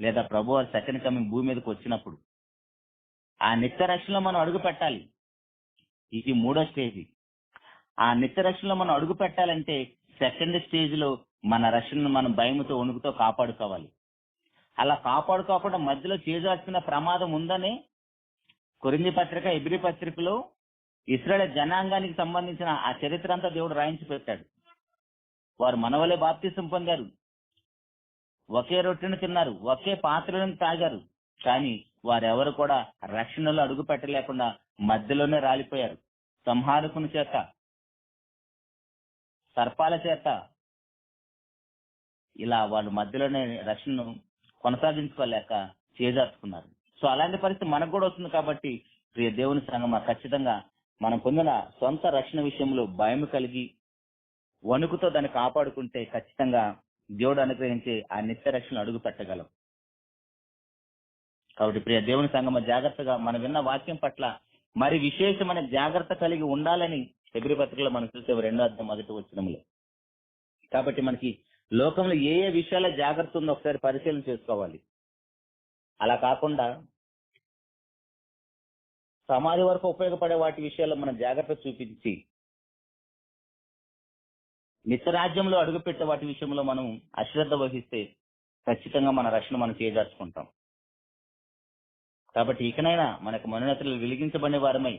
లేదా ప్రభు వారి సెకండ్ కమింగ్ భూమి మీదకి వచ్చినప్పుడు. ఆ నిత్య రక్షణలో మనం అడుగు పెట్టాలి. ఇది 3వ స్టేజ్. ఆ నిత్య రక్షణలో మనం అడుగు పెట్టాలంటే సెకండ్ స్టేజ్ లో మన రక్షణను మనం భయముతో వణుకుతో కాపాడుకోవాలి. అలా కాపాడుకోకుండా మధ్యలో చేయాల్సిన ప్రమాదం ఉందని కొరింథీ పత్రిక, హెబ్రీ పత్రికలో ఇశ్రాయేలు జనాంగానికి సంబంధించిన ఆ చరిత్ర అంతా దేవుడు రాయించి పెట్టాడు. వారు మనవలే బాప్తిసం పొందారు, ఒకే రొట్టెను తిన్నారు, ఒకే పాత్రలను తాగారు, కానీ వారెవరు కూడా రక్షణలో అడుగు పెట్టలేకుండా మధ్యలోనే రాలిపోయారు. సంహారకుని చేత, సర్పాల చేత, ఇలా వాళ్ళు మధ్యలోనే రక్షణను కొనసాగించుకోలేక చేజార్చుకున్నారు. సో అలాంటి పరిస్థితి మనకు కూడా వస్తుంది. కాబట్టి ప్రియ దేవుని సంగమా, ఖచ్చితంగా మనం పొందిన సొంత రక్షణ విషయంలో భయం కలిగి వణుకుతో దాన్ని కాపాడుకుంటే ఖచ్చితంగా దేవుడు అనుగ్రహించే ఆ నిత్య రక్షణ అడుగు పెట్టగలం. కాబట్టి ప్రియ దేవుని సంగమా, జాగ్రత్తగా మనం విన్న వాక్యం పట్ల మరి విశేషమైన జాగ్రత్త కలిగి ఉండాలని హెబ్రీ పత్రికలో మనం చూసే 2వ అధ్యాయం 1వ వచనంలో. కాబట్టి మనకి లోకంలో ఏ ఏ విషయాల జాగ్రత్త ఉందో ఒకసారి పరిశీలన చేసుకోవాలి. అలా కాకుండా సమాధి వరకు ఉపయోగపడే వాటి విషయాల్లో మనం జాగ్రత్త చూపించి నిత్యరాజ్యంలో అడుగుపెట్టే వాటి విషయంలో మనం అశ్రద్ధ వహిస్తే ఖచ్చితంగా మన రక్షణ మనం చేజార్చుకుంటాం. కాబట్టి ఇకనైనా మనకు మనునతులు వెలిగించబడే వారమై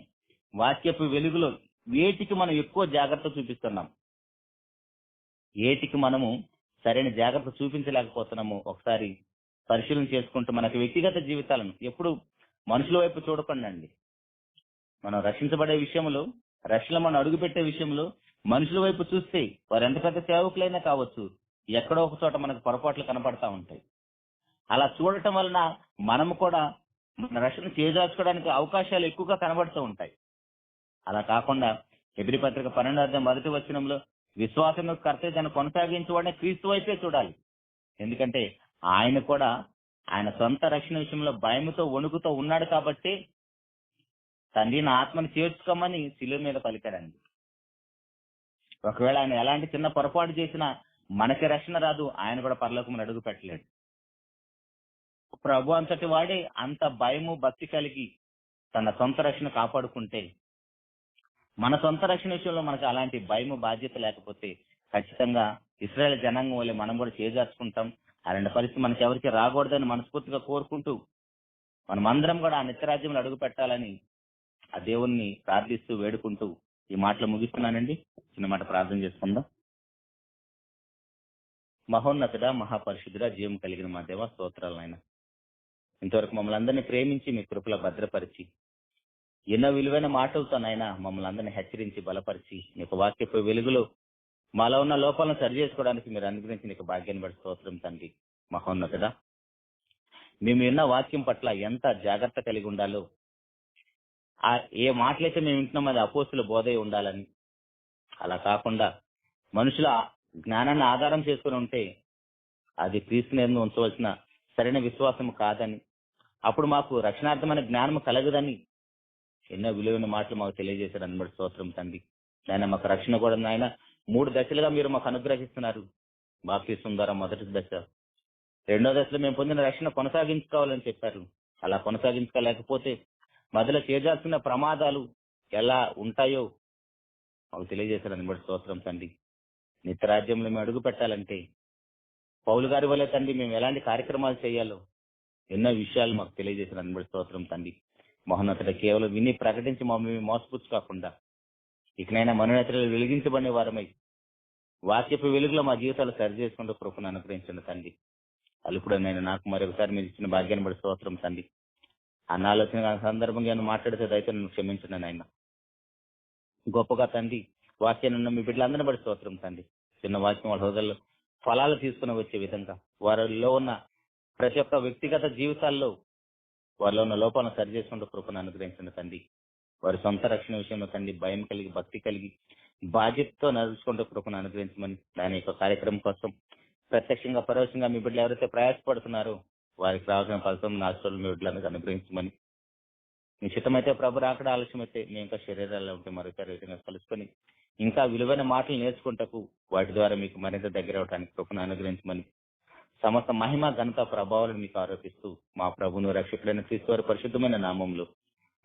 వాక్యపు వెలుగులో వేటికి మనం ఎక్కువ జాగ్రత్త చూపిస్తున్నాం, ఏటికి మనము సరైన జాగ్రత్త చూపించలేకపోతున్నాము ఒకసారి పరిశీలన చేసుకుంటూ మనకు వ్యక్తిగత జీవితాలను ఎప్పుడు మనుషుల వైపు చూడకండి. మనం రక్షించబడే విషయంలో, రక్షణ మనం అడుగుపెట్టే విషయంలో మనుషుల వైపు చూస్తే వారు ఎంత పెద్ద సేవకులైనా కావచ్చు, ఎక్కడో ఒక చోట మనకు పొరపాట్లు కనపడతా ఉంటాయి. అలా చూడటం వలన మనము కూడా మన రక్షణ చేజార్చుకోవడానికి అవకాశాలు ఎక్కువగా కనబడుతూ ఉంటాయి. అలా కాకుండా హెబ్రీ పత్రిక 12వ అధ్యాయం 1వ వచనంలో విశ్వాసం కర్త దాన్ని కొనసాగించేవాడిని క్రీస్తు వైపే చూడాలి. ఎందుకంటే ఆయన కూడా ఆయన సొంత రక్షణ విషయంలో భయముతో వణుకుతో ఉన్నాడు కాబట్టి తండ్రి నా ఆత్మను చేర్చుకోమని శిలువ మీద పలికాడండి. ఒకవేళ ఆయన ఎలాంటి చిన్న పొరపాటు చేసినా మనకి రక్షణ రాదు, ఆయన కూడా పరలోకమును అడుగు పెట్టలేడు. ప్రభు అంతటి వాడే అంత భయము భక్తి కలిగి తన సొంత రక్షణ కాపాడుకుంటే మన సొంత రక్షణ విషయంలో మనకు అలాంటి భయం బాధ్యత లేకపోతే ఖచ్చితంగా ఇశ్రాయేల్ జనాంగం వల్ల మనం కూడా చేజార్చుకుంటాం. అలాంటి పరిస్థితి మనకి ఎవరికి రాకూడదని మనస్ఫూర్తిగా కోరుకుంటూ మనమందరం కూడా ఆ నిత్యరాజ్యంలో అడుగు పెట్టాలని ఆ దేవుణ్ణి ప్రార్థిస్తూ వేడుకుంటూ ఈ మాటలు ముగిస్తున్నానండి. చిన్న మాట ప్రార్థన చేసుకుందాం. మహోన్నతుడ, మహాపరిశుద్ధుడ, జీవం కలిగిన మా దేవ, స్తోత్రాలు నాయన. ఇంతవరకు మమ్మల్ని అందరినీ ప్రేమించి మీ కృపలో భద్రపరిచి ఎన్నో విలువైన మాటలతో నాయన మమ్మల్ని అందరినీ హెచ్చరించి బలపరిచి నీకు వాక్యపు వెలుగులో మాలో ఉన్న లోపాలను సరి చేసుకోవడానికి మీరు అనుగ్రహించి నీకు భాగ్యాన్ని బట్టి స్తోత్రం తండ్రి. మహోన్నతుడ, మేము విన్న వాక్యం పట్ల ఎంత జాగ్రత్త కలిగి ఉండాలో, ఏ మాటలైతే మేము వింటున్నాం అది అపోస్తుల బోధే ఉండాలని, అలా కాకుండా మనుషుల జ్ఞానాన్ని ఆధారం చేసుకుని ఉంటే అది క్రీస్తుని యందు ఉంచవలసిన సరైన విశ్వాసం కాదని, అప్పుడు మాకు రక్షణార్థమైన జ్ఞానం కలగదని ఎన్నో విలువైన మాటలు మాకు తెలియజేశారు అన్నమాట. స్తోత్రం తండ్రి. ఆయన మాకు రక్షణ కూడా ఆయన 3 దశలుగా మీరు మాకు అనుగ్రహిస్తున్నారు. బాప్తిస్మం ద్వారా మొదటి దశ, రెండో దశలో మేము పొందిన రక్షణ కొనసాగించుకోవాలని చెప్పారు. అలా కొనసాగించుకోలేకపోతే మొదలు చేయాల్సిన ప్రమాదాలు ఎలా ఉంటాయో మాకు తెలియజేశారు అన్నమాట. స్తోత్రం తండ్రి. నిత్యరాజ్యంలో మేము అడుగు పెట్టాలంటే పౌలు గారి వల్లే తండ్రి మేము ఎలాంటి కార్యక్రమాలు చేయాలో ఎన్నో విషయాలు మాకు తెలియజేశారు అన్నమాట. స్తోత్రం తండ్రి. మహోన్నతుడ, కేవలం విని ప్రకటించి మమ్మల్ని మోసపుచ్చుకోకుండా ఇకనైనా మనోనేత్రాలు వెలిగించబడిన వారమై వాక్యపు వెలుగులో మా జీవితాలు సరి చేసుకుంటూ కృపను అనుగ్రహించండి తండ్రి. అలుపుడనైనా నాకు మరొకసారి మీరు ఇచ్చిన భాగ్యాన్ని బట్టి స్తోత్రం తండ్రి. అన్న ఆలోచన సందర్భంగా నేను మాట్లాడితే దయతో నన్ను క్షమించండి నాయన. గొప్పగా తండ్రి వాక్యాన్ని మీ బిడ్డలందరినీ బట్టి స్తోత్రం తండ్రి. చిన్న వాక్యం వాళ్ళ హృదయాల్లో ఫలాలు తీసుకుని వచ్చే విధంగా వారిలో ఉన్న ప్రతి ఒక్క వ్యక్తిగత జీవితాల్లో వారిలో ఉన్న లోపాలను సరి చేసుకుంటూ కృపను అనుగ్రహించండి తండ్రి. వారి సొంత రక్షణ విషయంలో తండ్రి భయం కలిగి, భక్తి కలిగి, బాధ్యతతో నడుచుకుంటూ కృపను అనుగ్రహించమని, దాని యొక్క కార్యక్రమం కోసం ప్రత్యక్షంగా పరోక్షంగా మీ బిడ్డలు ఎవరైతే ప్రయాసపడుతున్నారో వారికి రావాల్సిన ఫలితం నాశనాలు మీ బిడ్డలకు అనుగ్రహించమని, నిశ్చితమైతే ప్రభు రాకడ ఆలస్యం అయితే మీ ఇంకా శరీరాల్లో ఉంటే మరొక రీతిగా కలుసుకొని ఇంకా విలువైన మాటలు నేర్చుకుంటకు వాటి ద్వారా మీకు మరింత దగ్గర అవడానికి కృపను అనుగ్రహించమని, సమస్త మహిమ ఘనత ప్రభావాలను మీకు ఆరోపిస్తూ మా ప్రభును రక్షకుడైన క్రీస్తు వారి పరిశుద్ధమైన నామంలో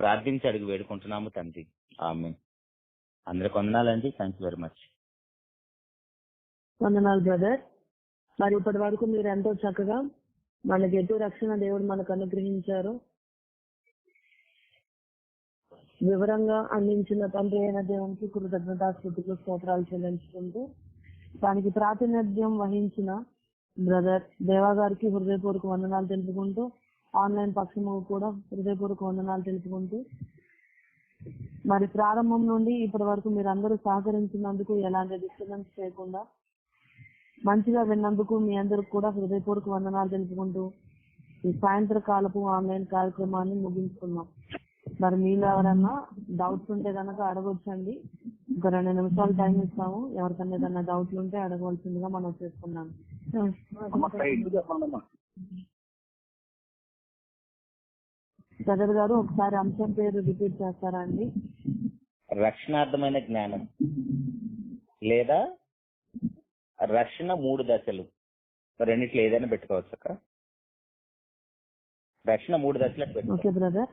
ప్రార్థించి అడిగి వేడుకుంటున్నాము తండ్రి. ఆమేన్. అందరికి వందనాలండి. Thank you very much. వందనాలు బ్రదర్. మరి ఇప్పటి వరకు మీరు ఎంతో చక్కగా మనకి ఎటు రక్షణ దేవుడు మనకు అనుగ్రహించారు వివరంగా అందించిన తండ్రి అయిన దేవునికి కృతజ్ఞతాస్తుతులు స్తోత్రాలు చెల్లించుకుంటూ దానికి ప్రాతినిధ్యం వహించిన బ్రదర్ దేవా గారికి హృదయపూర్వక వందనాలు తెలుపుకుంటూ, ఆన్లైన్ పక్షము కూడా హృదయపూర్వక వందనాలు తెలుపుకుంటూ, మరి ప్రారంభం నుండి ఇప్పటి వరకు మీరు అందరూ సహకరించినందుకు ఎలాంటి డిస్టర్బెన్స్ చేయకుండా మంచిగా విన్నందుకు మీ అందరికి కూడా హృదయపూర్వక వందనాలు తెలుపుకుంటూ ఈ సాయంత్రకాలపు ఆన్లైన్ కార్యక్రమాన్ని ముగించుకున్నాం. మరి మీలో ఎవరన్నా డౌట్స్ ఉంటే కనుక అడగొచ్చండి. ఒక 2 నిమిషాలు టైం ఇస్తాము. ఎవరికన్నా ఏదన్నా డౌట్లు ఉంటే అడగవలసిందిగా మనం చేసుకున్నాం. బ్రదర్ గారు ఒకసారి అంశం పేరు రిపీట్ చేస్తారా అండి? రక్షణార్థమైన జ్ఞానం లేదా రక్షణ 3 దశలు. రెండిట్లో ఏదైనా పెట్టుకోవచ్చు అక్క. రక్షణ 3 దశలు. Okay brother.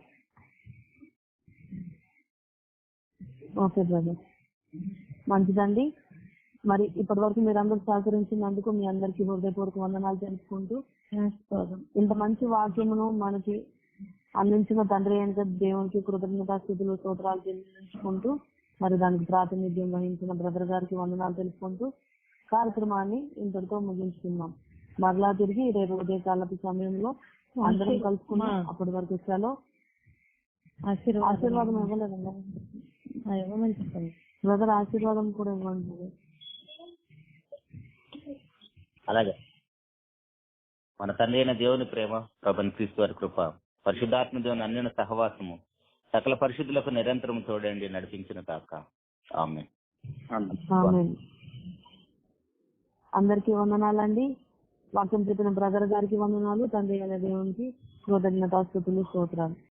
ఓకే బ్రదర్, మంచిదండి. మరి ఇప్పటి వరకు మీరు అందరూ సహకరించినందుకు మీ అందరికీ హృదయపూర్వక వందనాలు తెలుసుకుంటూ, ఇంత మంచి వాక్యమును మనకి అందించిన తండ్రి అయిన దేవునికి కృతజ్ఞతాస్తుతులు స్తోత్రాలు చెల్లించుకుంటూ, మరి దానికి ప్రాతినిధ్యం వహించిన బ్రదర్ గారికి వందనాలు తెలుసుకుంటూ కార్యక్రమాన్ని ఇంతటితో ముగించుకున్నాం. మరలా తిరిగి రేపు ఉదయకాలపు సమయంలో అందరం కలుసుకున్నాం. అప్పటి వరకు సెలవు. ఆశీర్వాదం ఇవ్వలేదండి బ్రదర్, ఆశీర్వాదం కూడా ఇవ్వండి. అలాగే మన తండ్రి అయిన దేవుని ప్రేమ, ప్రభువైన క్రీస్తు వారి కృప, పరిశుద్ధాత్మ దేవుని అన్యోన్య సహవాసము సకల పరిశుద్ధులకు నిరంతరం చూడండి నడిపించిన కాక. ఆమేన్. ఆమేన్. అందరికీ వందనాలండి. వాక్యం చెప్పిన బ్రదర్ గారికి వందనాలు. తండ్రి అయిన దేవునికి కృతజ్ఞతాస్తుతులు స్తోత్రాలు.